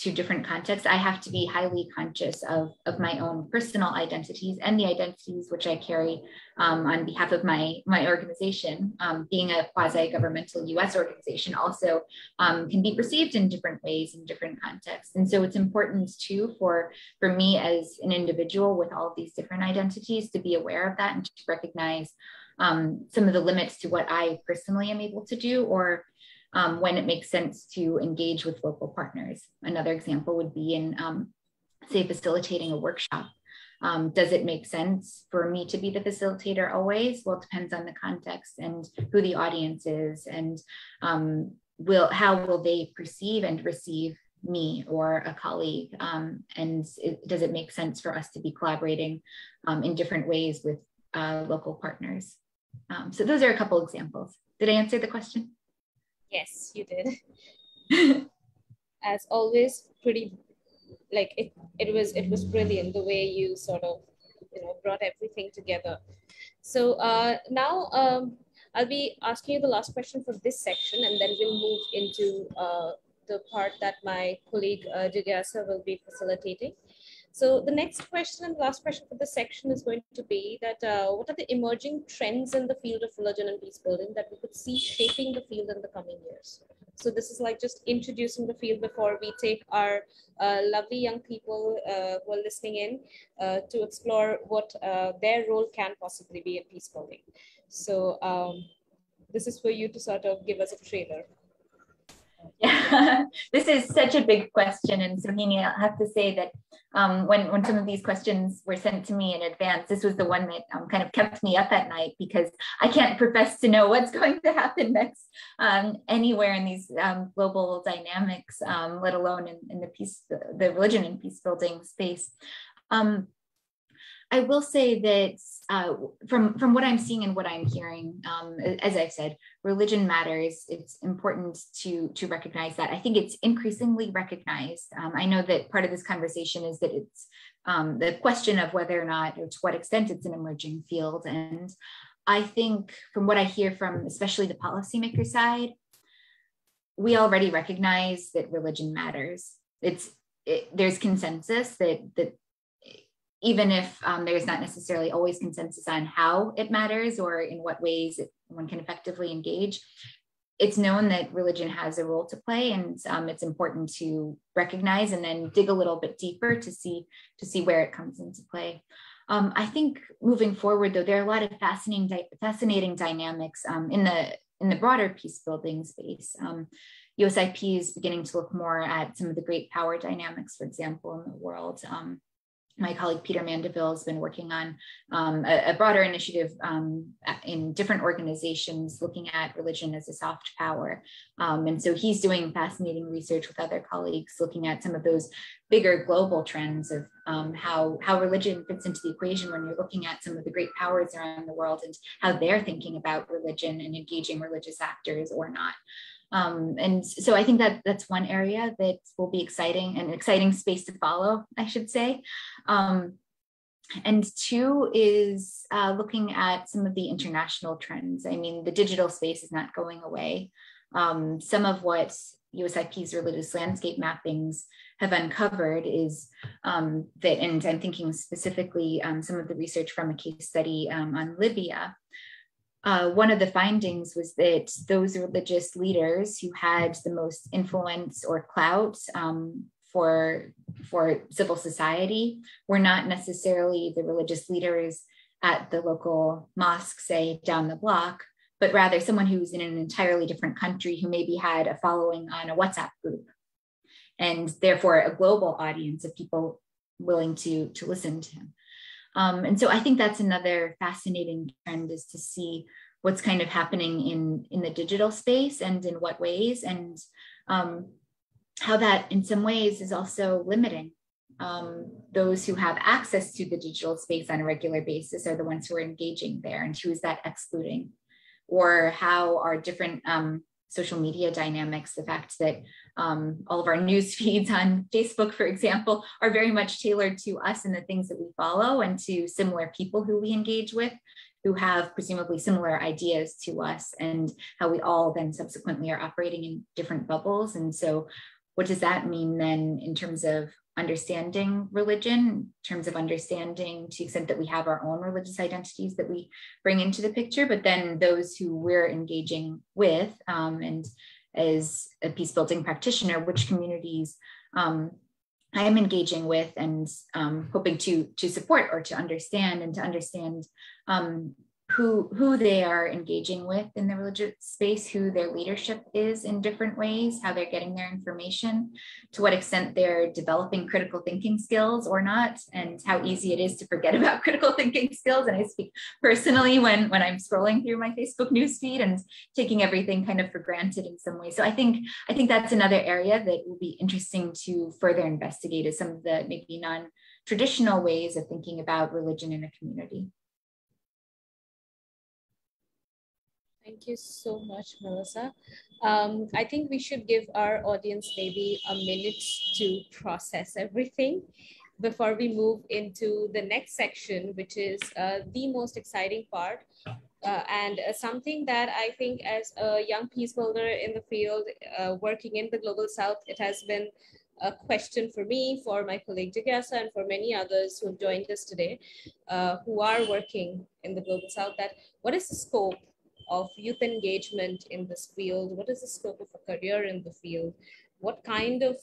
to different contexts, I have to be highly conscious of my own personal identities and the identities which I carry on behalf of my organization. Being a quasi-governmental US organization also can be perceived in different ways in different contexts. And so it's important too for me as an individual with all of these different identities to be aware of that, and to recognize some of the limits to what I personally am able to do, or when it makes sense to engage with local partners. Another example would be in, say, facilitating a workshop. Does it make sense for me to be the facilitator always? Well, it depends on the context and who the audience is, and how will they perceive and receive me or a colleague, and does it make sense for us to be collaborating in different ways with local partners? So those are a couple examples. Did I answer the question? Yes, you did. As always, pretty, like it was brilliant the way you sort of, brought everything together. So now I'll be asking you the last question for this section, and then we'll move into the part that my colleague Jigyasa will be facilitating. So the next question and last question for this section is going to be that what are the emerging trends in the field of religion and peace building that we could see shaping the field in the coming years? So this is like just introducing the field before we take our lovely young people who are listening in to explore what their role can possibly be in peace building. So this is for you to sort of give us a trailer. Yeah, this is such a big question. And Sohini, I have to say that when some of these questions were sent to me in advance, this was the one that kind of kept me up at night, because I can't profess to know what's going to happen next anywhere in these global dynamics, let alone in the religion and peace building space. I will say that from what I'm seeing and what I'm hearing, as I've said, religion matters. It's important to recognize that. I think it's increasingly recognized. I know that part of this conversation is that it's the question of whether or not, or to what extent, it's an emerging field. And I think from what I hear from especially the policymaker side, we already recognize that religion matters. There's consensus that even if there's not necessarily always consensus on how it matters or in what ways one can effectively engage, it's known that religion has a role to play, and it's important to recognize and then dig a little bit deeper to see where it comes into play. I think moving forward, though, there are a lot of fascinating dynamics in the broader peace building space. USIP is beginning to look more at some of the great power dynamics, for example, in the world. My colleague Peter Mandeville has been working on a broader initiative in different organizations looking at religion as a soft power. And so he's doing fascinating research with other colleagues looking at some of those bigger global trends of how religion fits into the equation when you're looking at some of the great powers around the world and how they're thinking about religion and engaging religious actors or not. And so I think that that's one area that will be exciting, an exciting space to follow, I should say. And two is looking at some of the international trends. I mean, the digital space is not going away. Some of what USIP's religious landscape mappings have uncovered is that, and I'm thinking specifically some of the research from a case study on Libya. One of the findings was that those religious leaders who had the most influence or clout for civil society were not necessarily the religious leaders at the local mosque, say, down the block, but rather someone who's in an entirely different country who maybe had a following on a WhatsApp group, and therefore a global audience of people willing to listen to him. And so I think that's another fascinating trend, is to see what's kind of happening in the digital space and in what ways, and how that in some ways is also limiting. Those who have access to the digital space on a regular basis are the ones who are engaging there, and who is that excluding? Or how are different social media dynamics, the fact that all of our news feeds on Facebook, for example, are very much tailored to us and the things that we follow, and to similar people who we engage with, who have presumably similar ideas to us, and how we all then subsequently are operating in different bubbles. And so what does that mean then in terms of understanding religion, in terms of understanding to the extent that we have our own religious identities that we bring into the picture, but then those who we're engaging with, and as a peace building practitioner, which communities I am engaging with and hoping to support or to understand, and to understand who they are engaging with in the religious space, who their leadership is in different ways, how they're getting their information, to what extent they're developing critical thinking skills or not, and how easy it is to forget about critical thinking skills. And I speak personally when I'm scrolling through my Facebook newsfeed and taking everything kind of for granted in some way. So I think that's another area that will be interesting to further investigate, is some of the maybe non-traditional ways of thinking about religion in a community. Thank you so much, Melissa. I think we should give our audience maybe a minute to process everything before we move into the next section, which is the most exciting part, and something that I think as a young peace builder in the field, working in the Global South, it has been a question for me, for my colleague Jkpi, and for many others who have joined us today, who are working in the Global South, that what is the scope of youth engagement in this field? What is the scope of a career in the field? What kind of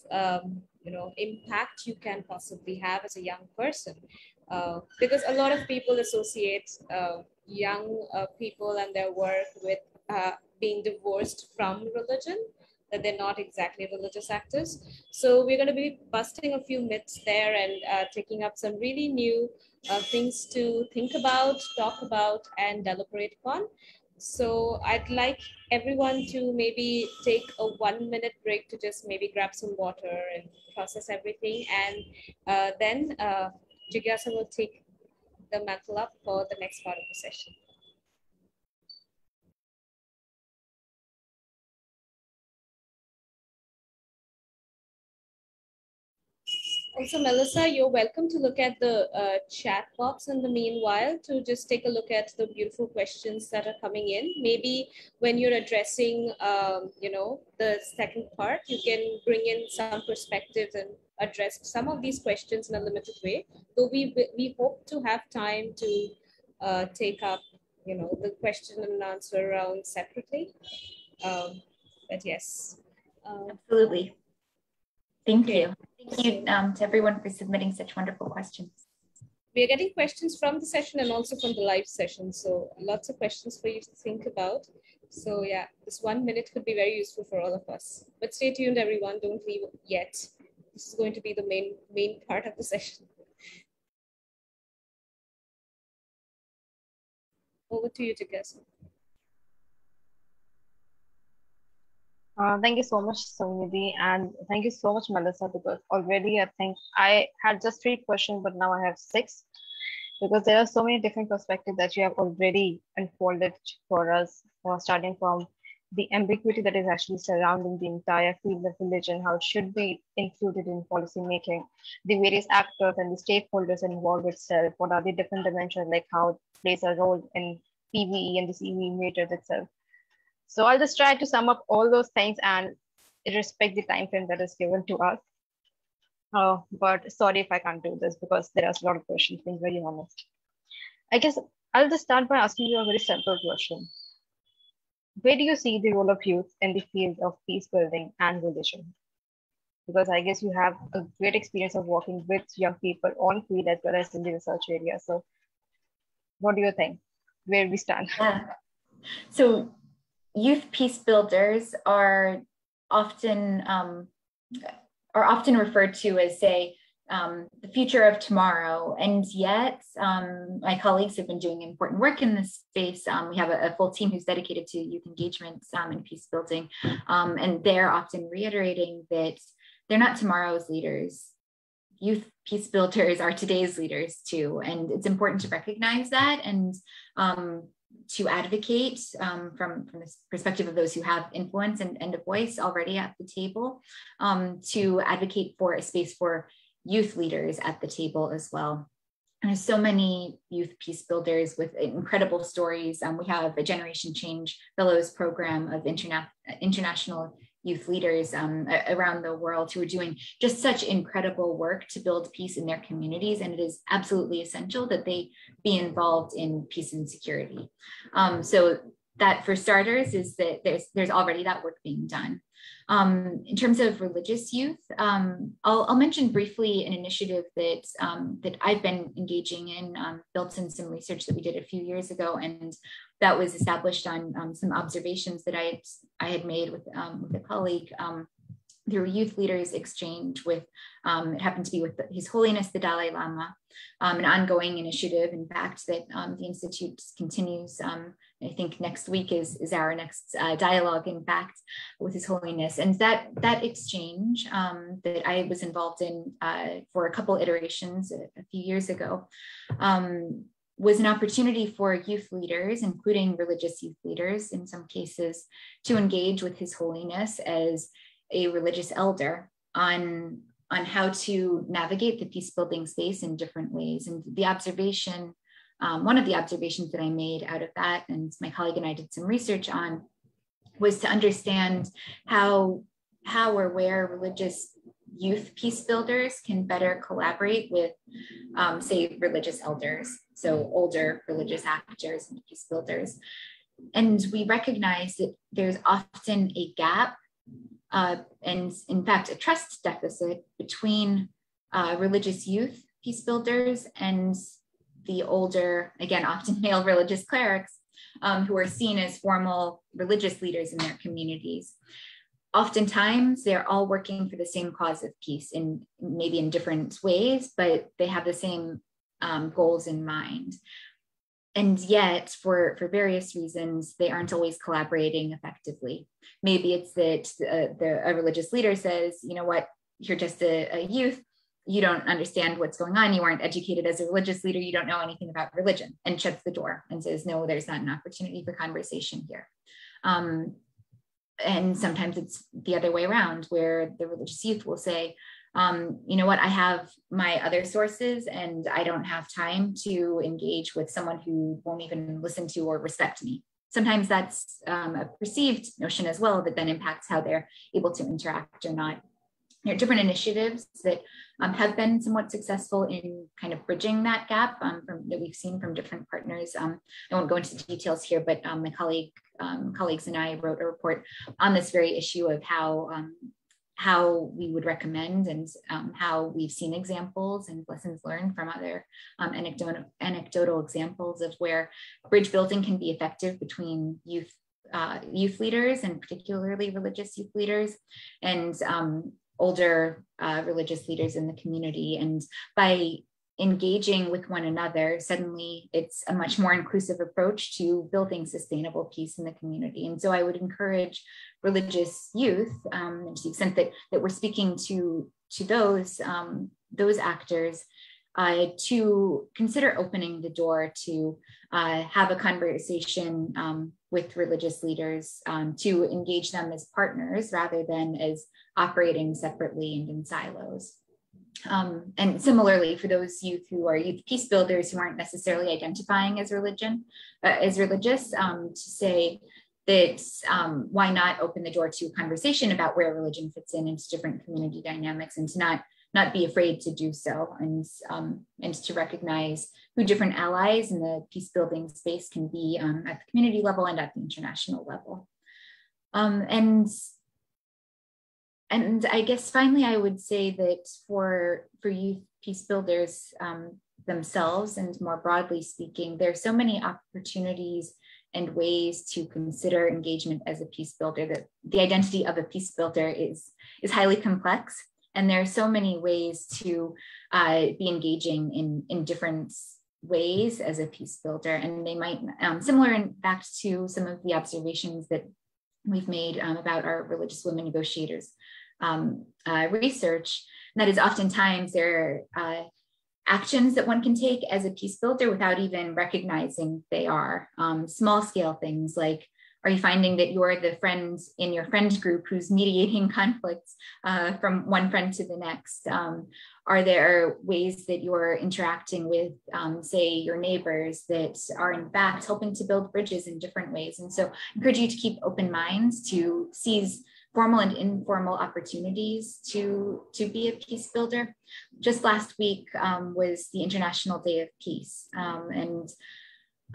impact you can possibly have as a young person? Because a lot of people associate young people and their work with being divorced from religion, that they're not exactly religious actors. So we're going to be busting a few myths there and taking up some really new things to think about, talk about, and deliberate upon. So I'd like everyone to maybe take a 1-minute break to just maybe grab some water and process everything. And then Jkpi will take the mantle up for the next part of the session. Also, Melissa, you're welcome to look at the chat box in the meanwhile to just take a look at the beautiful questions that are coming in. Maybe when you're addressing, the second part, you can bring in some perspectives and address some of these questions in a limited way. Though we hope to have time to take up, the question and answer round separately. But yes. Absolutely. Thank you. Thank you to everyone for submitting such wonderful questions. We are getting questions from the session and also from the live session. So lots of questions for you to think about. So yeah, this 1 minute could be very useful for all of us. But stay tuned, everyone. Don't leave yet. This is going to be the main part of the session. Over to you, Jkpi. Thank you so much, Soumyadi, and thank you so much, Melissa, because already I think I had just 3 questions, but now I have 6, because there are so many different perspectives that you have already unfolded for us, starting from the ambiguity that is actually surrounding the entire field of religion, how it should be included in policy making, the various actors and the stakeholders involved itself, what are the different dimensions, like how it plays a role in PVE and the CVE matrix itself. So I'll just try to sum up all those things and respect the time frame that is given to us. But sorry if I can't do this because there are a lot of questions, being very honest. I guess I'll just start by asking you a very simple question. Where do you see the role of youth in the field of peace building and religion? Because I guess you have a great experience of working with young people on field as well as in the research area. So what do you think? Where we stand? Yeah. So youth peace builders are often referred to as, say, the future of tomorrow. And yet, my colleagues have been doing important work in this space. We have a full team who's dedicated to youth engagement and peace building. And they're often reiterating that they're not tomorrow's leaders. Youth peace builders are today's leaders too. And it's important to recognize that and to advocate from the perspective of those who have influence and a voice already at the table, to advocate for a space for youth leaders at the table as well. And there's so many youth peace builders with incredible stories. We have a Generation Change Fellows program of international youth leaders around the world who are doing just such incredible work to build peace in their communities. And it is absolutely essential that they be involved in peace and security. So that, for starters, is that there's already that work being done. In terms of religious youth, I'll mention briefly an initiative that I've been engaging in, built in some research that we did a few years ago, and that was established on some observations that I had made with a colleague through youth leaders exchange with, it happened to be with His Holiness the Dalai Lama, an ongoing initiative, in fact, that the Institute continues. I think next week is our next dialogue, in fact, with His Holiness. And that exchange that I was involved in for a couple iterations a few years ago was an opportunity for youth leaders, including religious youth leaders in some cases, to engage with His Holiness as a religious elder on how to navigate the peace building space in different ways. And the observation, one of the observations that I made out of that, and my colleague and I did some research on, was to understand how or where religious youth peace builders can better collaborate with, say, religious elders, so older religious actors and peace builders. And we recognize that there's often a gap and in fact, a trust deficit between religious youth peace builders and the older, again, often male religious clerics who are seen as formal religious leaders in their communities. Oftentimes, they're all working for the same cause of peace, in maybe in different ways, but they have the same goals in mind. And yet, for various reasons, they aren't always collaborating effectively. Maybe it's that a religious leader says, you know what, you're just a youth, you don't understand what's going on, you aren't educated as a religious leader, you don't know anything about religion, and shuts the door and says, no, there's not an opportunity for conversation here. And sometimes it's the other way around, where the religious youth will say, you know what, I have my other sources and I don't have time to engage with someone who won't even listen to or respect me. Sometimes that's a perceived notion as well that then impacts how they're able to interact or not. There are different initiatives that have been somewhat successful in kind of bridging that gap that we've seen from different partners. I won't go into the details here, but my colleagues and I wrote a report on this very issue of how we would recommend and how we've seen examples and lessons learned from other anecdotal examples of where bridge building can be effective between youth leaders, and particularly religious youth leaders, and older religious leaders in the community. And by engaging with one another, suddenly it's a much more inclusive approach to building sustainable peace in the community. And so I would encourage religious youth, to the extent that we're speaking to those actors, to consider opening the door to have a conversation with religious leaders, to engage them as partners rather than as operating separately and in silos. And similarly, for those youth who are youth peace builders who aren't necessarily identifying as religious, to say that why not open the door to a conversation about where religion fits into different community dynamics, and to not be afraid to do so, and to recognize who different allies in the peace building space can be at the community level and at the international level. And I guess finally, I would say that for youth peace builders themselves, and more broadly speaking, there are so many opportunities and ways to consider engagement as a peace builder, that the identity of a peace builder is highly complex. And there are so many ways to be engaging in different ways as a peace builder. And they might, similar in fact to some of the observations that we've made about our religious women negotiators research, and that is oftentimes there are actions that one can take as a peace builder without even recognizing they are. Small scale things like, are you finding that you're the friend in your friend group who's mediating conflicts from one friend to the next? Are there ways that you're interacting with, say, your neighbors that are in fact helping to build bridges in different ways? And so I encourage you to keep open minds, to seize formal and informal opportunities to be a peace builder. Just last week was the International Day of Peace, and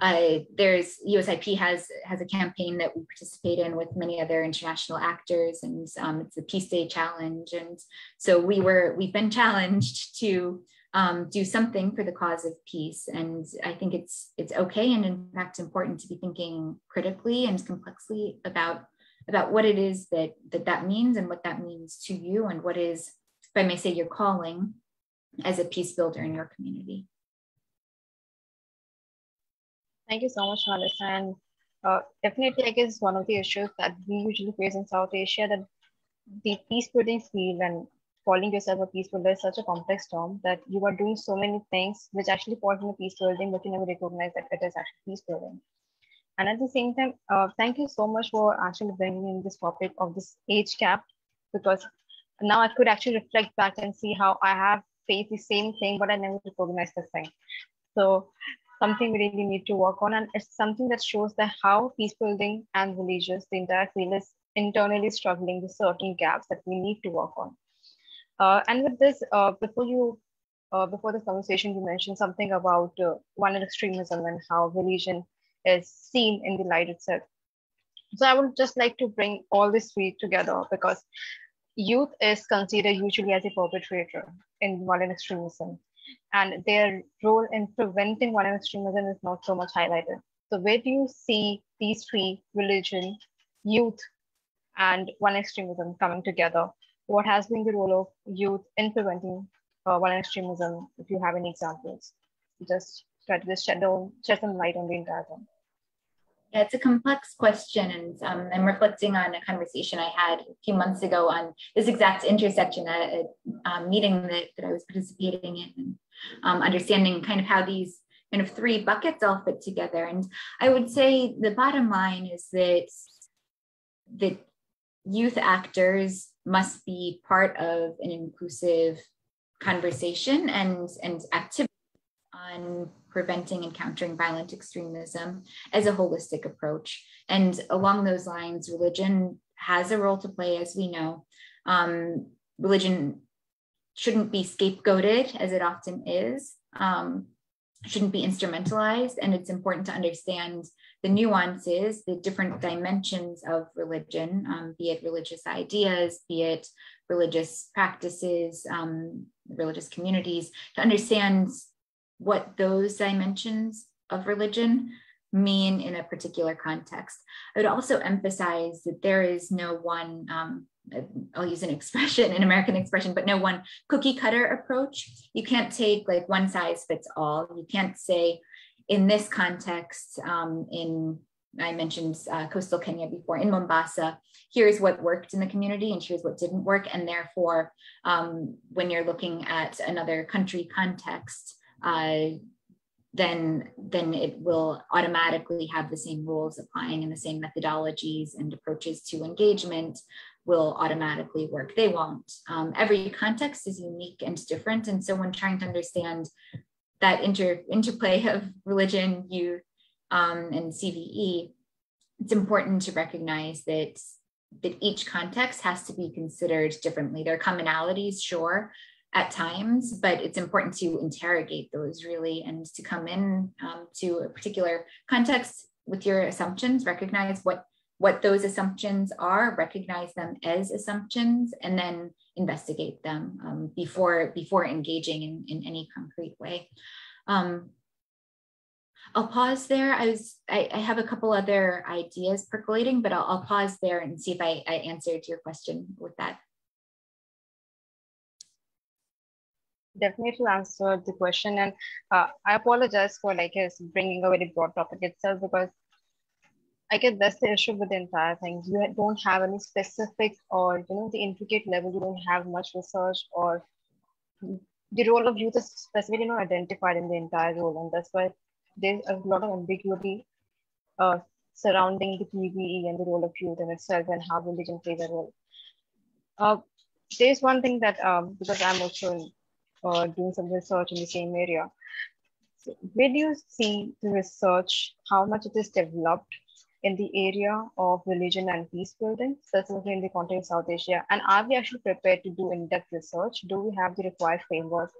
USIP has a campaign that we participate in with many other international actors, and it's the Peace Day Challenge. And so we've been challenged to do something for the cause of peace. And I think it's okay, and in fact important, to be thinking critically and complexly about what it is that means, and what that means to you, and what is, if I may say, your calling as a peace builder in your community. Thank you so much, Melissa. And definitely, I guess one of the issues that we usually face in South Asia, that the peace building field and calling yourself a peace builder is such a complex term, that you are doing so many things which actually fall into peace building, but you never recognize that it is actually peace building. And at the same time, thank you so much for actually bringing in this topic of this age gap, because now I could actually reflect back and see how I have faced the same thing, but I never recognized the thing. So something we really need to work on, and it's something that shows that how peace building and religious, the entire field, is internally struggling with certain gaps that we need to work on. And with this, before this conversation, you mentioned something about violent extremism and how religion is seen in the light itself. So I would just like to bring all this three together, because youth is considered usually as a perpetrator in violent extremism, and their role in preventing violent extremism is not so much highlighted. So where do you see these three, religion, youth, and violent extremism, coming together? What has been the role of youth in preventing violent extremism? If you have any examples, just try to just shed some light on the entire thing. Yeah, it's a complex question, and I'm reflecting on a conversation I had a few months ago on this exact intersection at a meeting that I was participating in, and understanding kind of how these kind of three buckets all fit together. And I would say the bottom line is that youth actors must be part of an inclusive conversation and activity on preventing and countering violent extremism as a holistic approach. And along those lines, religion has a role to play, as we know. Religion shouldn't be scapegoated, as it often is, shouldn't be instrumentalized, and it's important to understand the nuances, the different dimensions of religion, be it religious ideas, be it religious practices, religious communities, to understand what those dimensions of religion mean in a particular context. I would also emphasize that there is no one, I'll use an expression, an American expression, but no one cookie cutter approach. You can't take like one size fits all. You can't say in this context, I mentioned coastal Kenya before, in Mombasa, here's what worked in the community and here's what didn't work. And therefore, when you're looking at another country context, then it will automatically have the same rules applying and the same methodologies and approaches to engagement will automatically work. They won't. Every context is unique and different. And so when trying to understand that interplay of religion, youth, and CVE, it's important to recognize that each context has to be considered differently. There are commonalities, sure, at times, but it's important to interrogate those really and to come in to a particular context with your assumptions, recognize what those assumptions are, recognize them as assumptions, and then investigate them before engaging in any concrete way. I'll pause there. I have a couple other ideas percolating, but I'll pause there and see if I answered your question with that. Definitely answered the question, and I apologize for bringing a very broad topic itself, because I guess that's the issue with the entire thing. You don't have any specific or the intricate level. You don't have much research, or the role of youth is specifically not identified in the entire role, and that's why there's a lot of ambiguity surrounding the PVE and the role of youth in itself and how religion plays a role. There's one thing that because I'm also doing some research in the same area. So where do you see the research, how much it is developed in the area of religion and peace building, specifically in the context of South Asia? And are we actually prepared to do in-depth research? Do we have the required framework?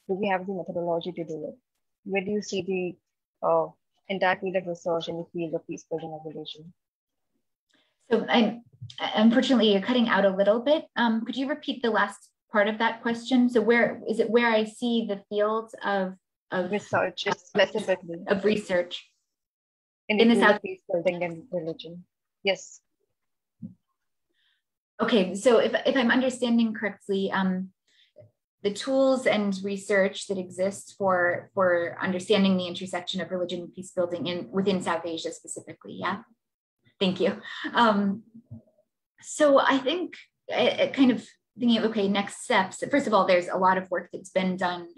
Do we have the methodology to do it? Where do you see the entire field of research in the field of peace building and religion? So unfortunately, you're cutting out a little bit. Could you repeat the last part of that question? So where I see the fields of research, specifically of research in the South peace building and religion? Yes. Okay, so if I'm understanding correctly, the tools and research that exist for understanding the intersection of religion and peace building within South Asia specifically, yeah? Thank you. So I think kind of thinking of, okay, next steps. First of all, there's a lot of work that's been done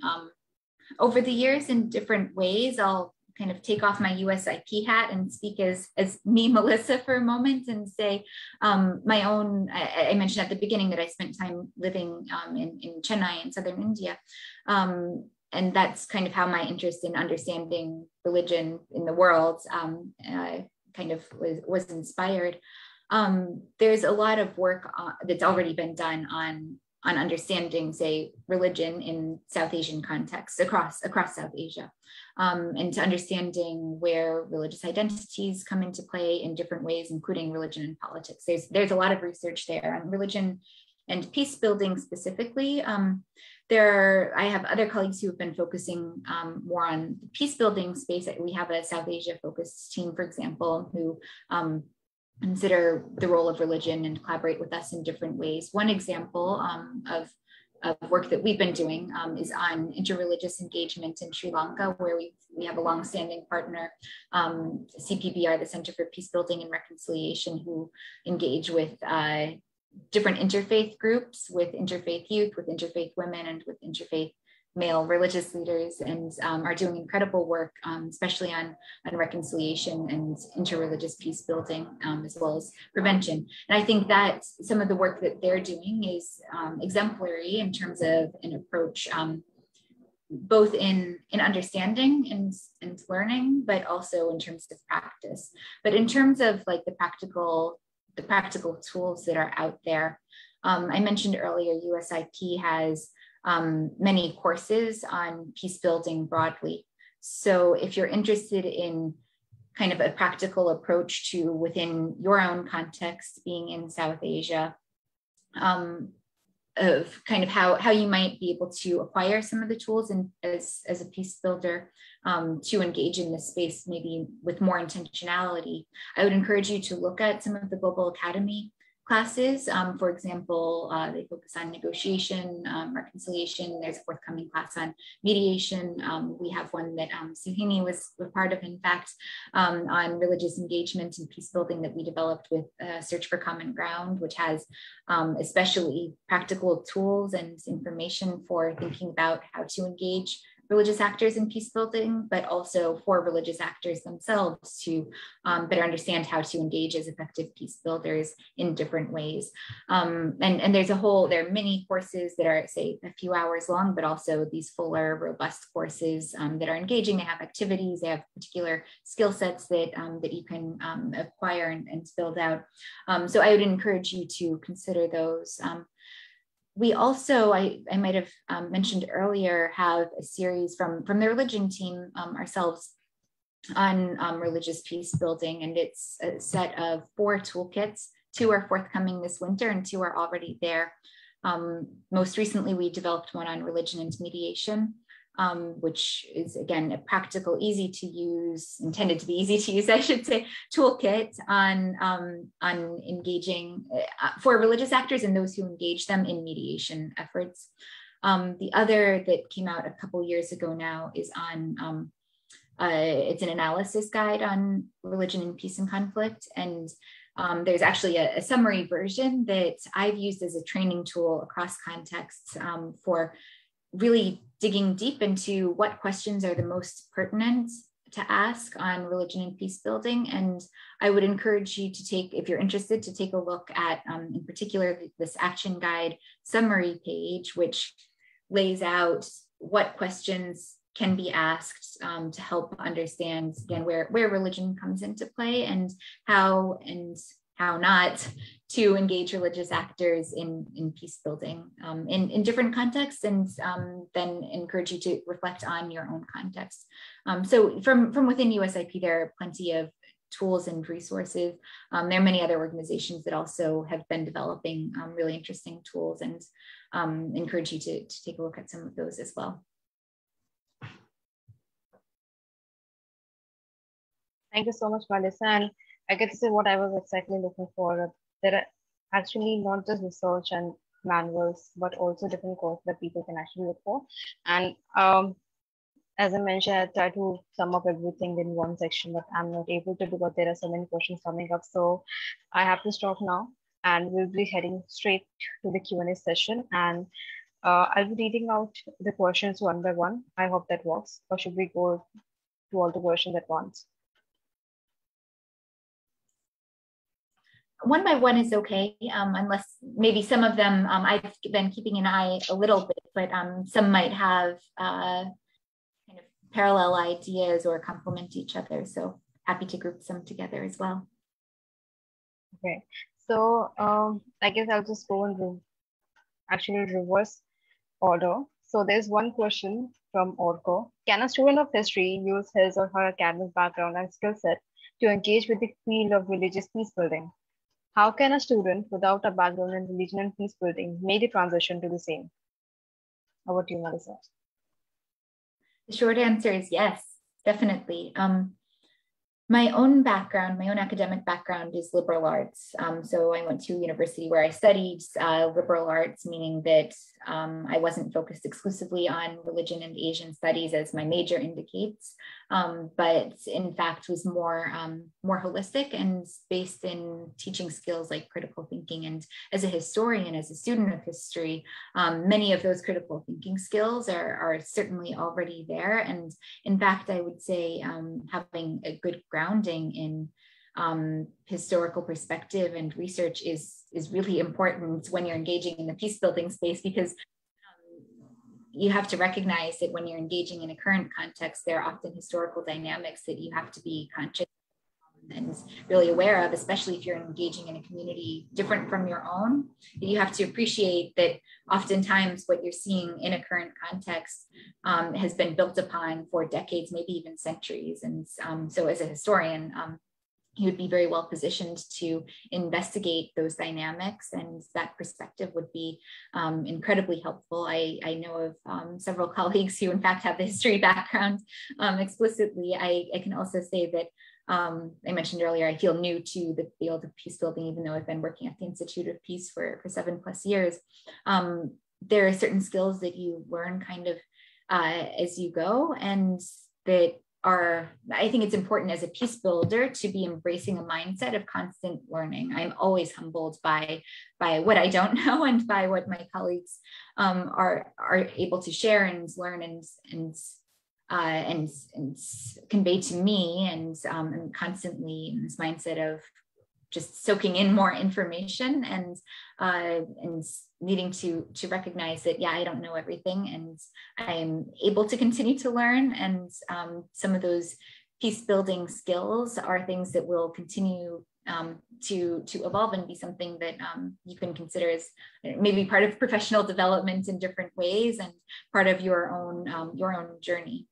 over the years in different ways. I'll kind of take off my USIP hat and speak as me, Melissa, for a moment and say my own, I mentioned at the beginning that I spent time living in Chennai in southern India. And that's kind of how my interest in understanding religion in the world kind of was inspired. There's a lot of work that's already been done on understanding, say, religion in South Asian contexts across South Asia, and to understanding where religious identities come into play in different ways, including religion and politics. There's a lot of research there on religion and peace building specifically. I have other colleagues who have been focusing more on the peace building space. We have a South Asia focused team, for example, who consider the role of religion and collaborate with us in different ways. One example of work that we've been doing is on interreligious engagement in Sri Lanka, where we have a longstanding partner, CPBR, the Center for Peacebuilding and Reconciliation, who engage with different interfaith groups, with interfaith youth, with interfaith women, and with interfaith male religious leaders, and are doing incredible work, especially on reconciliation and interreligious peace building, as well as prevention. And I think that some of the work that they're doing is exemplary in terms of an approach, both in understanding and learning, but also in terms of practice. But in terms of like the practical tools that are out there, I mentioned earlier, USIP has many courses on peace building broadly. So if you're interested in kind of a practical approach to, within your own context, being in South Asia, of kind of how you might be able to acquire some of the tools and as a peace builder to engage in this space, maybe with more intentionality, I would encourage you to look at some of the Global Academy classes. For example, they focus on negotiation, reconciliation. There's a forthcoming class on mediation. We have one that Suhini was a part of, in fact, on religious engagement and peace building that we developed with Search for Common Ground, which has especially practical tools and information for thinking about how to engage religious actors in peace building, but also for religious actors themselves to better understand how to engage as effective peace builders in different ways. And there are many courses that are, say, a few hours long, but also these fuller, robust courses that are engaging. They have activities, they have particular skill sets that you can acquire and build out. So I would encourage you to consider those. We also, I might have mentioned earlier, have a series from the religion team ourselves on religious peace building, and it's a set of 4 toolkits. 2 are forthcoming this winter and 2 are already there. Most recently, we developed one on religion and mediation, which is, again, a practical, intended to be easy to use, I should say, toolkit on engaging for religious actors and those who engage them in mediation efforts. The other that came out a couple years ago now is on, it's an analysis guide on religion and peace and conflict. And there's actually a summary version that I've used as a training tool across contexts for really digging deep into what questions are the most pertinent to ask on religion and peace building. And I would encourage you to take, if you're interested, to take a look at, in particular, this action guide summary page, which lays out what questions can be asked to help understand, again, where religion comes into play and how not to engage religious actors in peace building in different contexts, and then encourage you to reflect on your own context. So from within USIP, there are plenty of tools and resources. There are many other organizations that also have been developing really interesting tools, and encourage you to take a look at some of those as well. Thank you so much, Melissa. And I get to say what I was exactly looking for. There are actually not just research and manuals, but also different courses that people can actually look for. And as I mentioned, I try to sum up everything in one section, but I'm not able to because there are so many questions coming up. So I have to stop now, and we'll be heading straight to the Q&A session. And I'll be reading out the questions one by one. I hope that works. Or should we go to all the questions at once? One by one is okay, unless maybe some of them I've been keeping an eye a little bit, but some might have kind of parallel ideas or complement each other. So happy to group some together as well. Okay, so I guess I'll just go and actually reverse order. So there's one question from Orko. Can a student of history use his or her academic background and skill set to engage with the field of religious peace building? How can a student without a background in religion and peace building make the transition to the same? Over to you, Melissa. The short answer is yes, definitely. My own background, my own academic background is liberal arts. So I went to a university where I studied liberal arts, meaning that I wasn't focused exclusively on religion and Asian studies as my major indicates, but in fact was more holistic and based in teaching skills like critical thinking. And as a historian, as a student of history, many of those critical thinking skills are certainly already there. And in fact, I would say having a good grounding in historical perspective and research is really important when you're engaging in the peace building space, because you have to recognize that when you're engaging in a current context, there are often historical dynamics that you have to be conscious and really aware of, especially if you're engaging in a community different from your own. You have to appreciate that oftentimes what you're seeing in a current context has been built upon for decades, maybe even centuries. And so as a historian, you would be very well positioned to investigate those dynamics, and that perspective would be incredibly helpful. I know of several colleagues who in fact have the history background explicitly. I can also say that I mentioned earlier, I feel new to the field of peace building, even though I've been working at the Institute of Peace for 7+ years. There are certain skills that you learn kind of as you go, and that I think it's important as a peace builder to be embracing a mindset of constant learning. I'm always humbled by what I don't know and by what my colleagues are able to share and learn and convey to me, and constantly in this mindset of just soaking in more information and needing to recognize that, yeah, I don't know everything, and I'm able to continue to learn. And some of those peace building skills are things that will continue to evolve and be something that you can consider as maybe part of professional development in different ways and part of your own journey.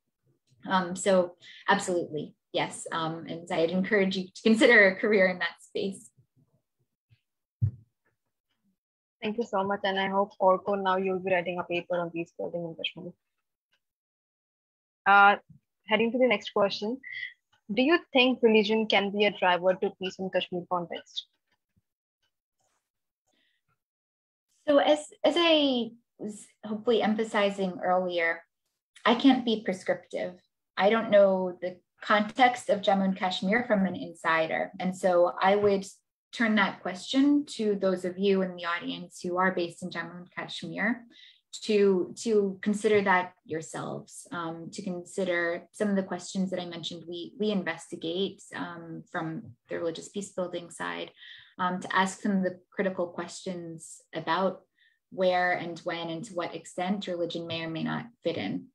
So absolutely, yes. And I'd encourage you to consider a career in that space. Thank you so much. And I hope, Orko, now you'll be writing a paper on peace building in Kashmir. Heading to the next question. Do you think religion can be a driver to peace in Kashmir context? So as I was hopefully emphasizing earlier, I can't be prescriptive. I don't know the context of Jammu and Kashmir from an insider. And so I would turn that question to those of you in the audience who are based in Jammu and Kashmir to consider that yourselves, to consider some of the questions that I mentioned we investigate from the religious peace building side, to ask some of the critical questions about where and when and to what extent religion may or may not fit in.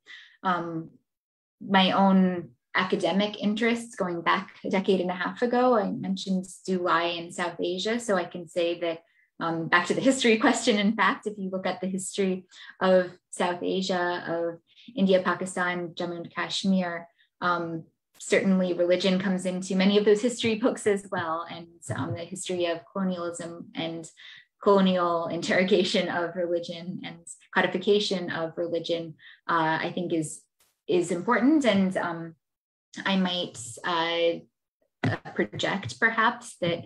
My own academic interests going back a decade and a half ago, I mentioned do lie in South Asia. So I can say that back to the history question, in fact, if you look at the history of South Asia, of India, Pakistan, Jammu and Kashmir, certainly religion comes into many of those history books as well. And the history of colonialism and colonial interrogation of religion and codification of religion, I think is important. And I might project perhaps that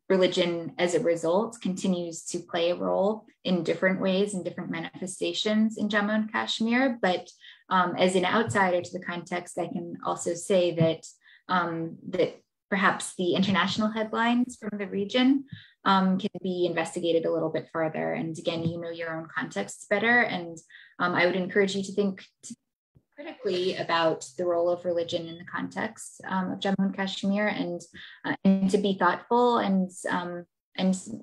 religion as a result continues to play a role in different ways and different manifestations in Jammu and Kashmir. But as an outsider to the context, I can also say that that perhaps the international headlines from the region can be investigated a little bit further. And again, you know your own contexts better. And I would encourage you to think critically about the role of religion in the context of Jammu and Kashmir, and to be thoughtful and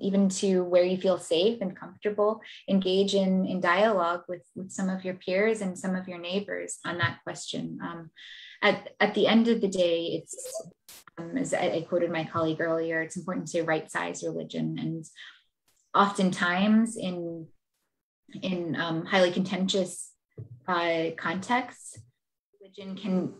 even to where you feel safe and comfortable, engage in dialogue with some of your peers and some of your neighbors on that question. At the end of the day, it's, as I quoted my colleague earlier, it's important to right-size religion. And oftentimes in in highly contentious contexts, religion can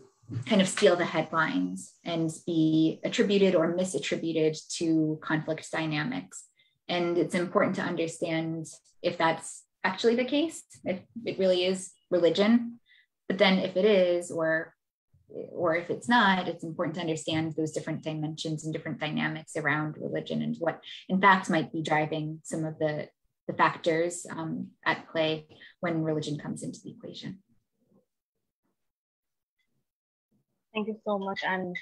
kind of steal the headlines and be attributed or misattributed to conflict dynamics. And it's important to understand if that's actually the case, if it really is religion. But then if it is, or if it's not, it's important to understand those different dimensions and different dynamics around religion and what in fact might be driving some of the factors at play when religion comes into the equation. Thank you so much. And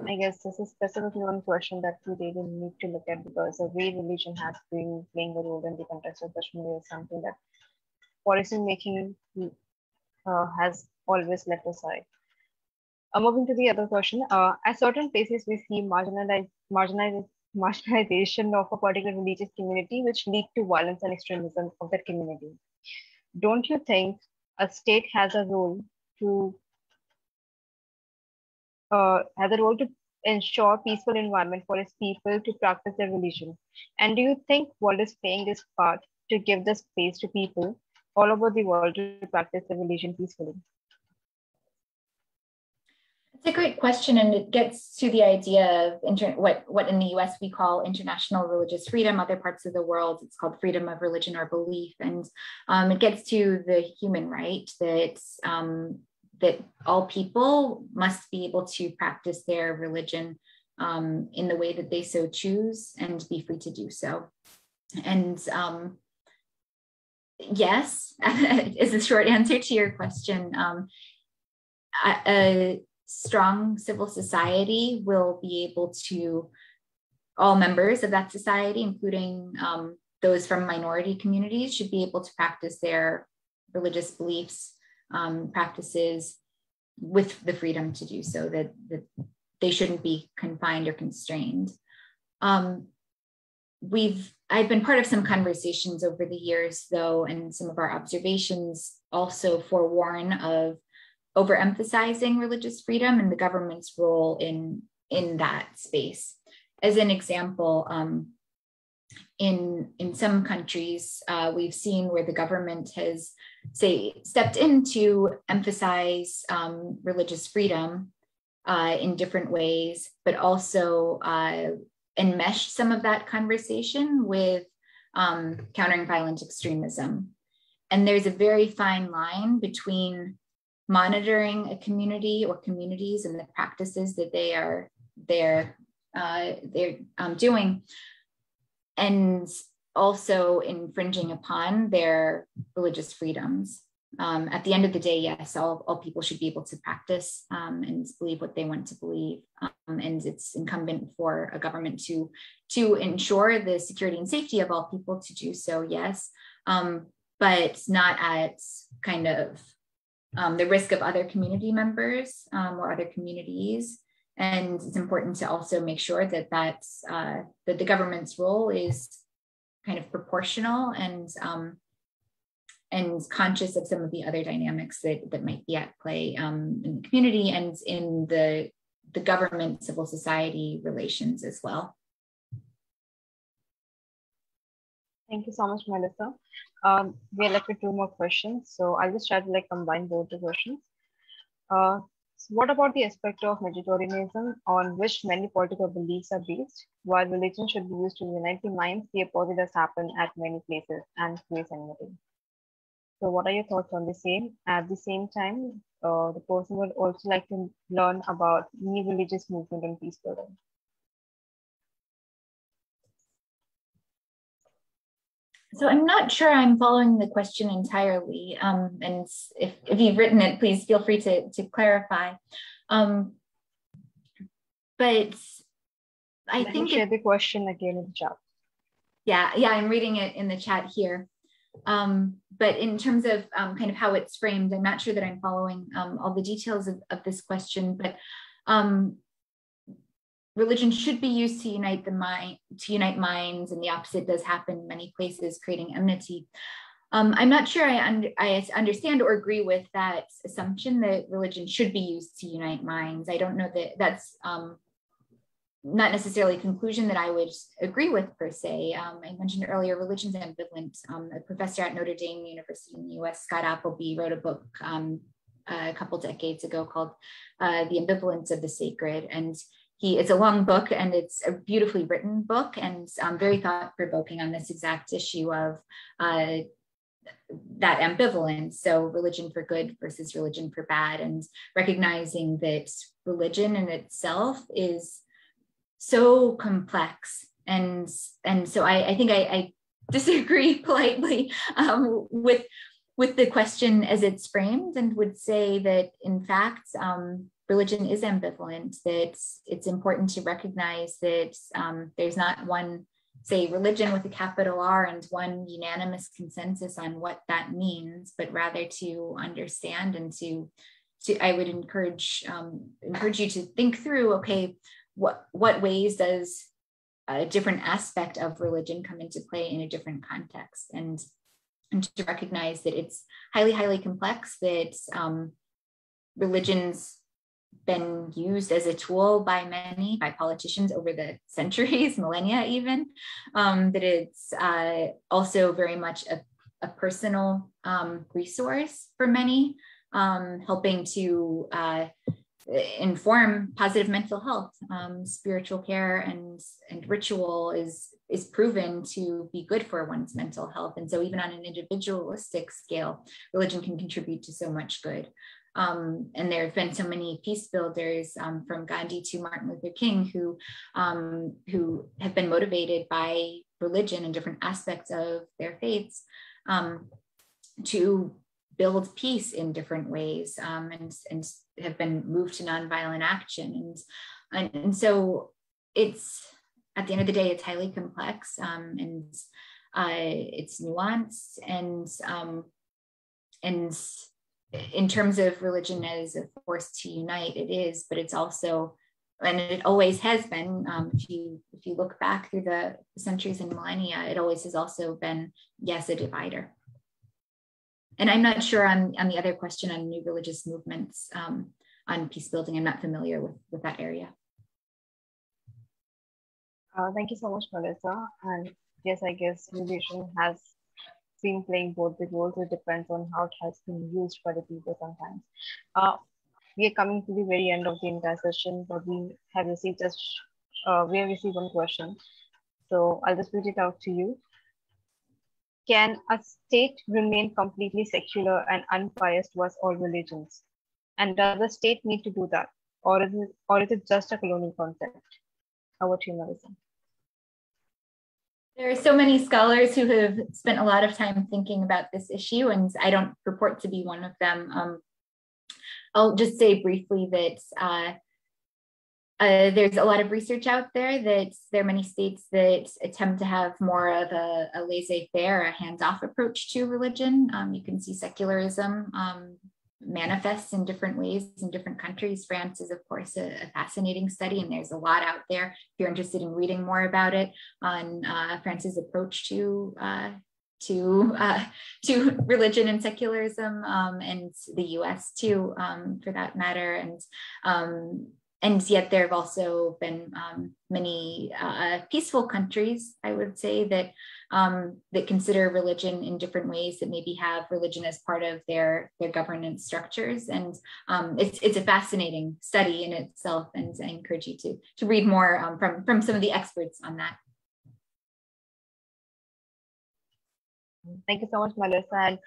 I guess this is specifically one question that we really need to look at, because the way religion has been playing a role in the context of Kashmir is something that policy making has always left aside. Moving to the other question, at certain places we see marginalization of a particular religious community, which lead to violence and extremism of that community. Don't you think a state has a role to ensure peaceful environment for its people to practice their religion? And do you think world is playing this part to give the space to people all over the world to practice their religion peacefully? It's a great question, and it gets to the idea of what in the US we call international religious freedom. Other parts of the world, it's called freedom of religion or belief. And it gets to the human right that all people must be able to practice their religion in the way that they so choose and be free to do so. And yes, is the short answer to your question. A strong civil society will be able to, all members of that society, including those from minority communities, should be able to practice their religious beliefs, practices with the freedom to do so, that they shouldn't be confined or constrained. I've been part of some conversations over the years, though, and some of our observations also forewarn of overemphasizing religious freedom and the government's role in that space. As an example, in some countries, we've seen where the government has, say, stepped in to emphasize religious freedom in different ways, but also enmeshed some of that conversation with countering violent extremism. And there's a very fine line between monitoring a community or communities and the practices that they're doing, and also infringing upon their religious freedoms. At the end of the day, yes, all people should be able to practice and believe what they want to believe. And it's incumbent for a government to ensure the security and safety of all people to do so, yes, but not at kind of the risk of other community members or other communities. And it's important to also make sure that that the government's role is kind of proportional and conscious of some of the other dynamics that might be at play in the community and in the government civil society relations as well. Thank you so much, Melissa. We are left with 2 more questions, so I'll just try to combine both the questions. So what about the aspect of vegetarianism on which many political beliefs are based? While religion should be used to unite the minds, the opposite has happened at many places and creates enmity. So what are your thoughts on the same? At the same time, the person would also like to learn about new religious movement and peace building. So I'm not sure I'm following the question entirely. And if you've written it, please feel free to clarify. But I think share the question again in the chat. Yeah, I'm reading it in the chat here. But in terms of kind of how it's framed, I'm not sure that I'm following all the details of this question, but religion should be used to unite minds, and the opposite does happen in many places, creating enmity. I'm not sure I understand or agree with that assumption that religion should be used to unite minds. I don't know that that's not necessarily a conclusion that I would agree with per se. I mentioned earlier, religion's ambivalent. A professor at Notre Dame University in the US, Scott Appleby, wrote a book a couple decades ago called The Ambivalence of the Sacred. And it's a long book, and it's a beautifully written book, and very thought-provoking on this exact issue of that ambivalence. So religion for good versus religion for bad, and recognizing that religion in itself is so complex. And so I think I disagree politely with the question as it's framed, and would say that in fact, religion is ambivalent, that it's important to recognize that there's not one, say, religion with a capital R and one unanimous consensus on what that means, but rather to understand and to I would encourage you to think through, okay, what ways does a different aspect of religion come into play in a different context, and to recognize that it's highly complex, that religion's been used as a tool by politicians over the centuries, millennia even, that it's also very much a personal resource for many, helping to inform positive mental health. Spiritual care and ritual is proven to be good for one's mental health. And so even on an individualistic scale, religion can contribute to so much good. And there have been so many peace builders, from Gandhi to Martin Luther King, who have been motivated by religion and different aspects of their faiths to build peace in different ways, and have been moved to nonviolent action. And so it's, at the end of the day, it's highly complex, and it's nuanced, and in terms of religion as a force to unite, it is, but it's also, and it always has been, if you look back through the centuries and millennia, it always has also been, yes, a divider. And I'm not sure on the other question on new religious movements, on peace building, I'm not familiar with that area. Thank you so much, Melissa. And yes, I guess mediation has been playing both the roles. It depends on how it has been used by the people sometimes. We are coming to the very end of the entire session, but we have received one question. So I'll just read it out to you. Can a state remain completely secular and unbiased towards all religions? And does the state need to do that? Or is it just a colonial concept? Over to you, Melissa. There are so many scholars who have spent a lot of time thinking about this issue, and I don't purport to be one of them. I'll just say briefly that there's a lot of research out there that there are many states that attempt to have more of a laissez-faire, a hands-off approach to religion. You can see secularism manifests in different ways in different countries. France is, of course, a fascinating study, and there's a lot out there if you're interested in reading more about it on France's approach to religion and secularism, and the US too, for that matter. And yet there have also been many peaceful countries, I would say, that consider religion in different ways, that maybe have religion as part of their governance structures. And it's a fascinating study in itself, and I encourage you to read more from some of the experts on that. Thank you so much, Melissa. And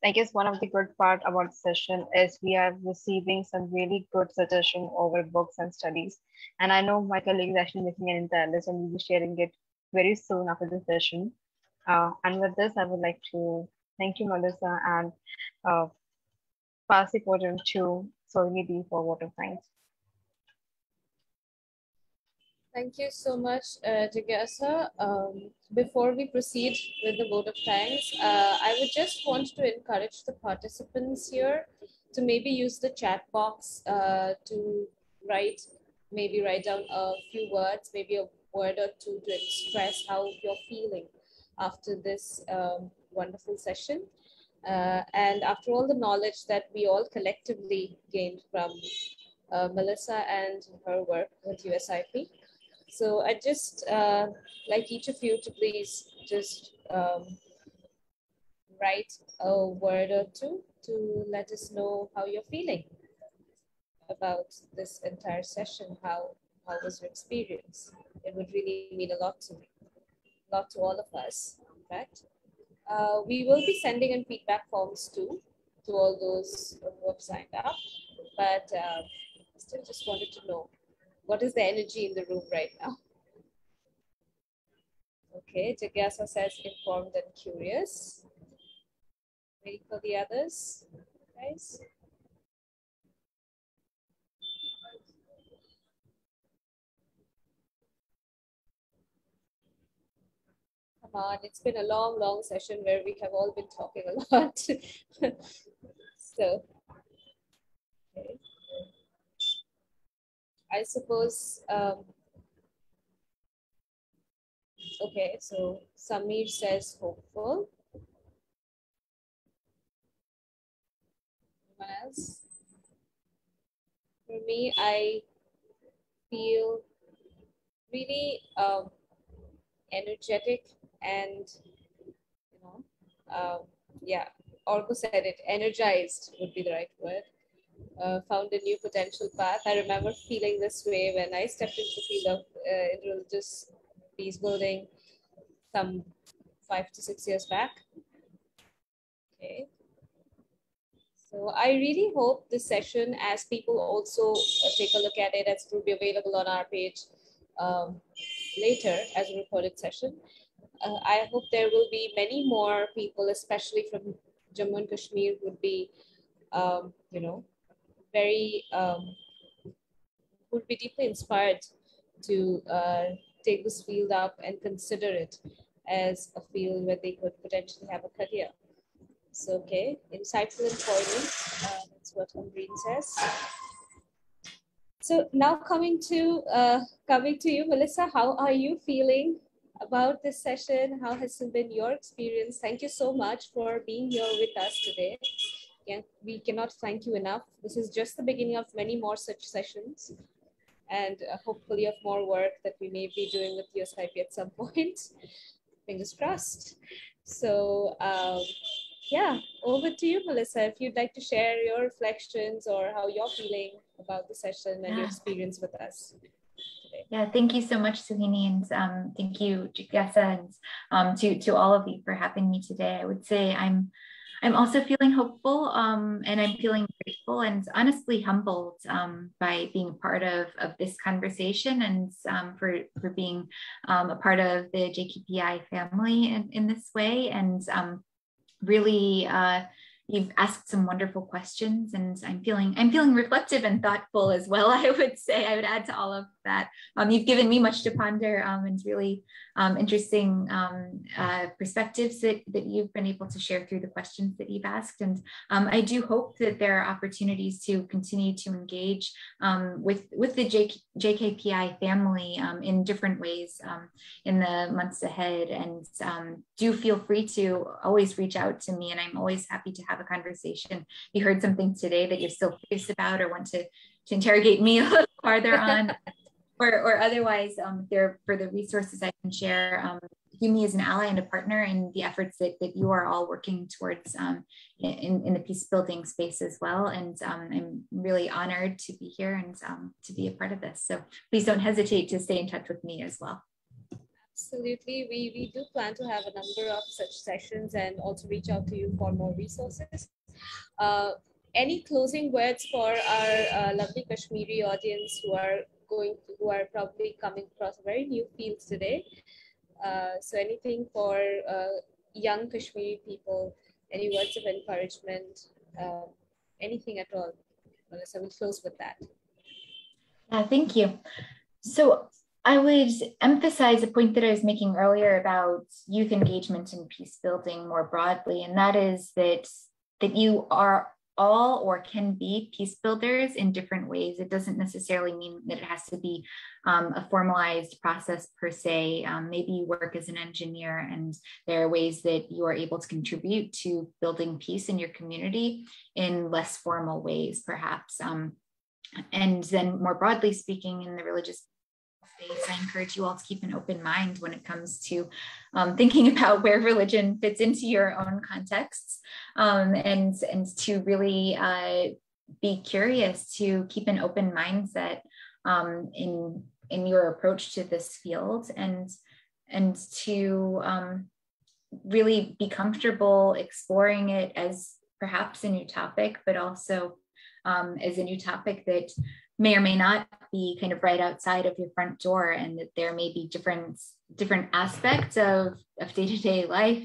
I guess one of the good part about the session is we are receiving some really good suggestions over books and studies. And I know my colleague is actually making an entire list, and we'll be sharing it very soon after the session. And with this, I would like to thank you, Melissa, and pass the podium to Sohini for vote of thanks. Thank you so much, Jigyasa. Before we proceed with the vote of thanks, I would just want to encourage the participants here to maybe use the chat box to write down a few words, maybe a word or two to express how you're feeling after this wonderful session. And after all the knowledge that we all collectively gained from Melissa and her work with USIP. So I'd just like each of you to please just write a word or two to let us know how you're feeling about this entire session. How was your experience? It would really mean a lot to me, a lot to all of us, in fact. We will be sending in feedback forms too, to all those who have signed up, but still just wanted to know, what is the energy in the room right now? Okay, Jigyasa says informed and curious. Waiting for the others, guys. Come on, it's been a long, long session where we have all been talking a lot. So, okay. I suppose, okay, so Samir says hopeful. Anyone else? For me, I feel really energetic and, you know, yeah, Orko said it, energized would be the right word. Found a new potential path. I remember feeling this way when I stepped into the field of religious peace building some 5 to 6 years back. Okay. So I really hope this session, as people also take a look at it, as it will be available on our page later as a recorded session. I hope there will be many more people, especially from Jammu and Kashmir, would be, you know, very, would be deeply inspired to take this field up and consider it as a field where they could potentially have a career. So, okay, insightful and poignant, that's what Umbreen says. So now coming to you, Melissa, how are you feeling about this session? How has been your experience? Thank you so much for being here with us today. Yeah, we cannot thank you enough. This is just the beginning of many more such sessions, and hopefully of more work that we may be doing with USIP at some point. Fingers crossed. So yeah, over to you, Melissa, if you'd like to share your reflections or how you're feeling about the session and your experience with us today. Yeah, thank you so much, Suhini, and thank you, Jigyasa, and to all of you for having me today. I would say I'm also feeling hopeful, and I'm feeling grateful and honestly humbled by being part of this conversation, and for being a part of the Jkpi family in this way. And really, you've asked some wonderful questions, and I'm feeling reflective and thoughtful as well. I would say, I would add to all of that. You've given me much to ponder, and really interesting perspectives that you've been able to share through the questions that you've asked. And I do hope that there are opportunities to continue to engage with the Jkpi family in different ways in the months ahead. And do feel free to always reach out to me, and I'm always happy to have a conversation. If you heard something today that you're still curious about or want to interrogate me a little farther on, or otherwise, there are further resources I can share. View me as an ally and a partner in the efforts that you are all working towards in the peace building space as well. And I'm really honored to be here and to be a part of this. So please don't hesitate to stay in touch with me as well. Absolutely. We do plan to have a number of such sessions and also reach out to you for more resources. Any closing words for our lovely Kashmiri audience who are probably coming across a very new field today? So anything for young Kashmiri people, any words of encouragement, anything at all? Melissa, we'll close with that. Thank you. So I would emphasize a point that I was making earlier about youth engagement and peace building more broadly, and that is that you are all or can be peace builders in different ways. It doesn't necessarily mean that it has to be a formalized process per se. Maybe you work as an engineer and there are ways that you are able to contribute to building peace in your community in less formal ways, perhaps. And then more broadly speaking, in the religious space, I encourage you all to keep an open mind when it comes to thinking about where religion fits into your own contexts, and to really be curious, to keep an open mindset in your approach to this field, and to really be comfortable exploring it as perhaps a new topic, but also as a new topic that may or may not be kind of right outside of your front door, and that there may be different aspects of day-to-day life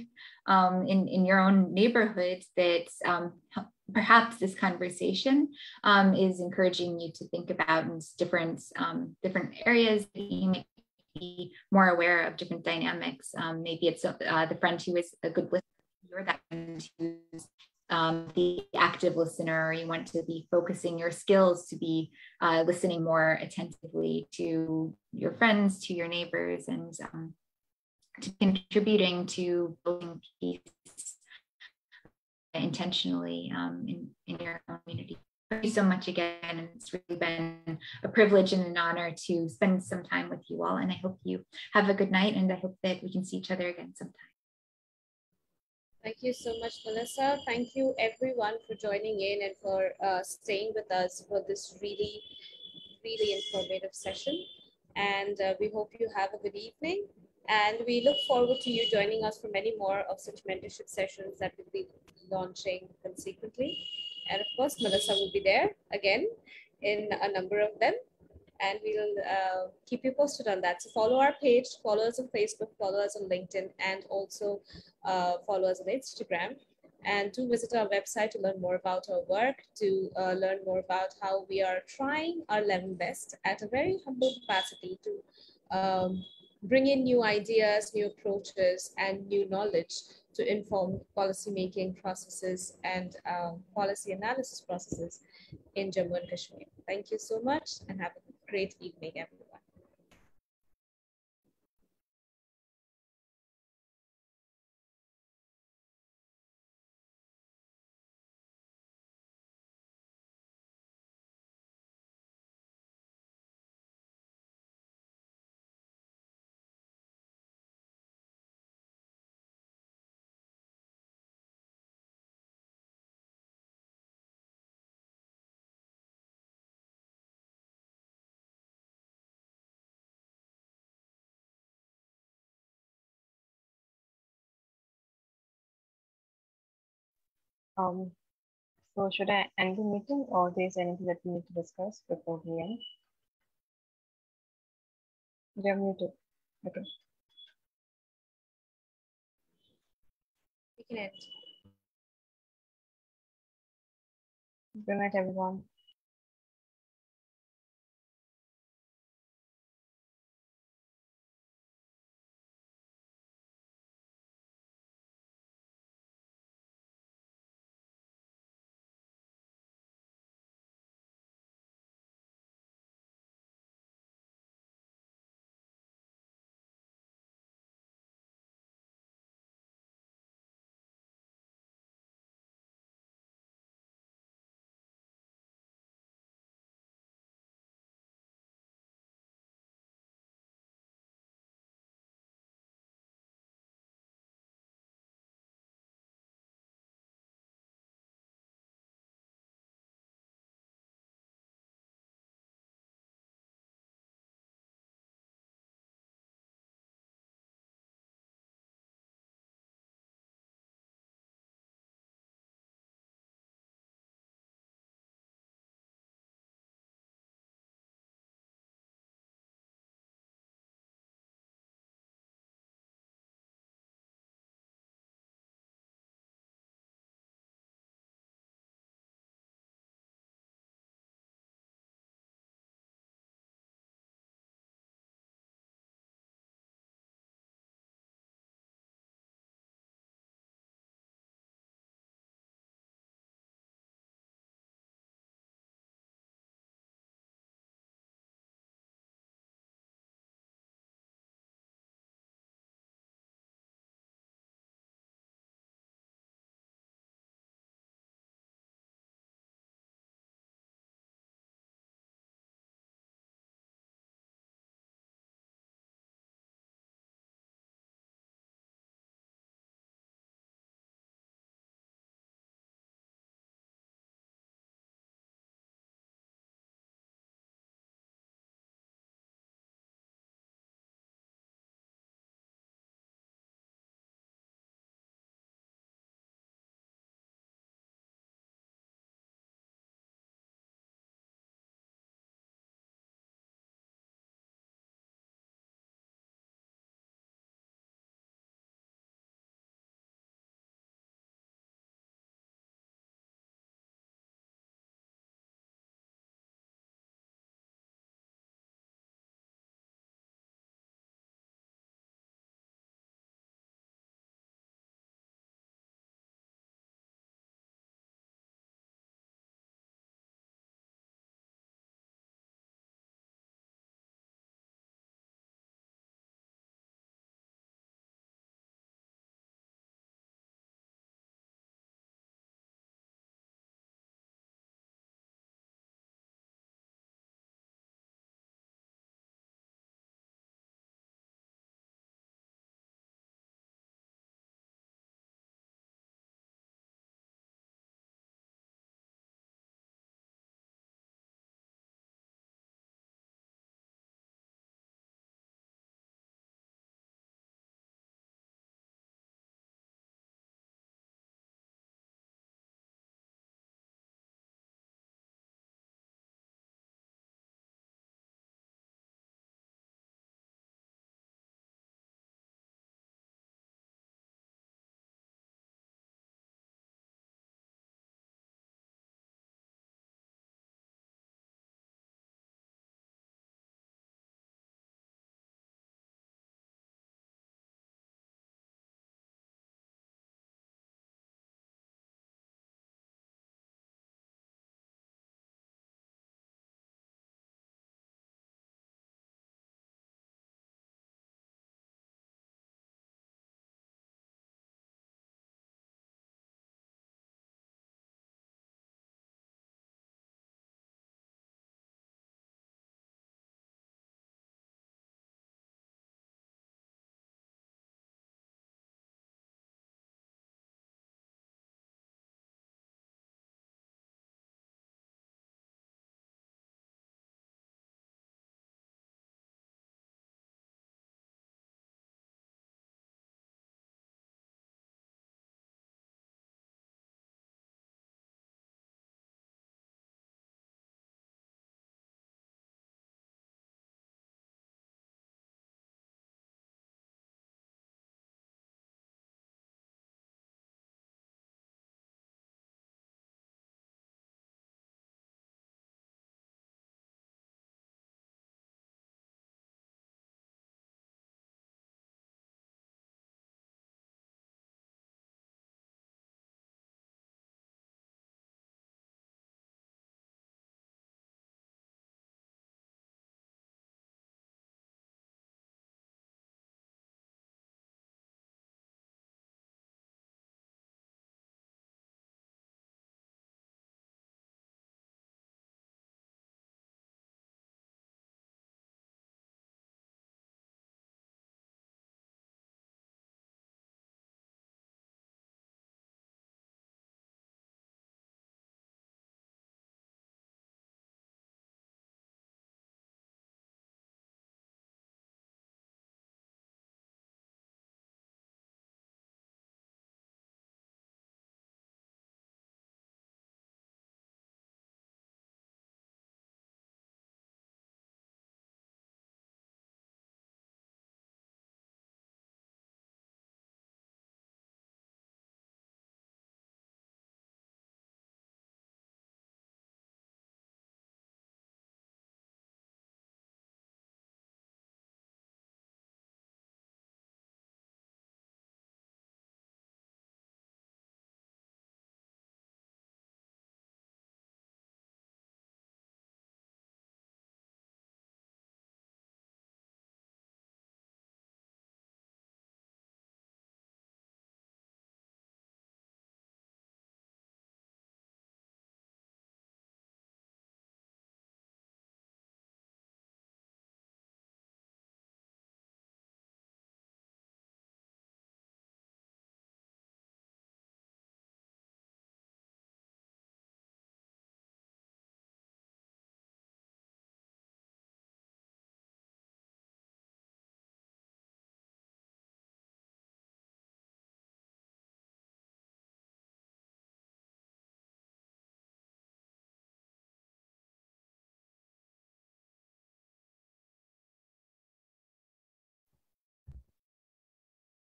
in your own neighborhood that perhaps this conversation is encouraging you to think about, in different areas that you may be more aware of different dynamics. Maybe it's the friend who is a good listener, or that friend who's the active listener, or you want to be focusing your skills to be listening more attentively to your friends, to your neighbors, and to contributing to building peace intentionally in your community. Thank you so much again. And it's really been a privilege and an honor to spend some time with you all. And I hope you have a good night, and I hope that we can see each other again sometime. Thank you so much, Melissa. Thank you everyone for joining in and for staying with us for this really, really informative session. And we hope you have a good evening. And we look forward to you joining us for many more of such mentorship sessions that we'll be launching consequently. And of course, Melissa will be there again in a number of them. And we'll keep you posted on that. So follow our page, follow us on Facebook, follow us on LinkedIn, and also follow us on Instagram. And do visit our website to learn more about our work, to learn more about how we are trying our level best at a very humble capacity to bring in new ideas, new approaches, and new knowledge to inform policymaking processes and policy analysis processes in Jammu and Kashmir. Thank you so much, and have a great evening, everyone. So should I end the meeting, or there's anything that we need to discuss before we end? You're muted. Okay. We can end. Good night, everyone.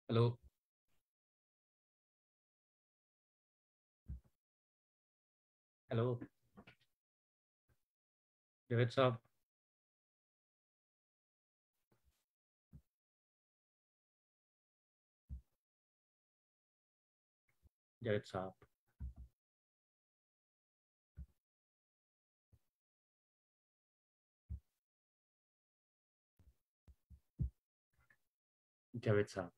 Hello. Hello. Javed Saab. Javed Saab. Javed Saab.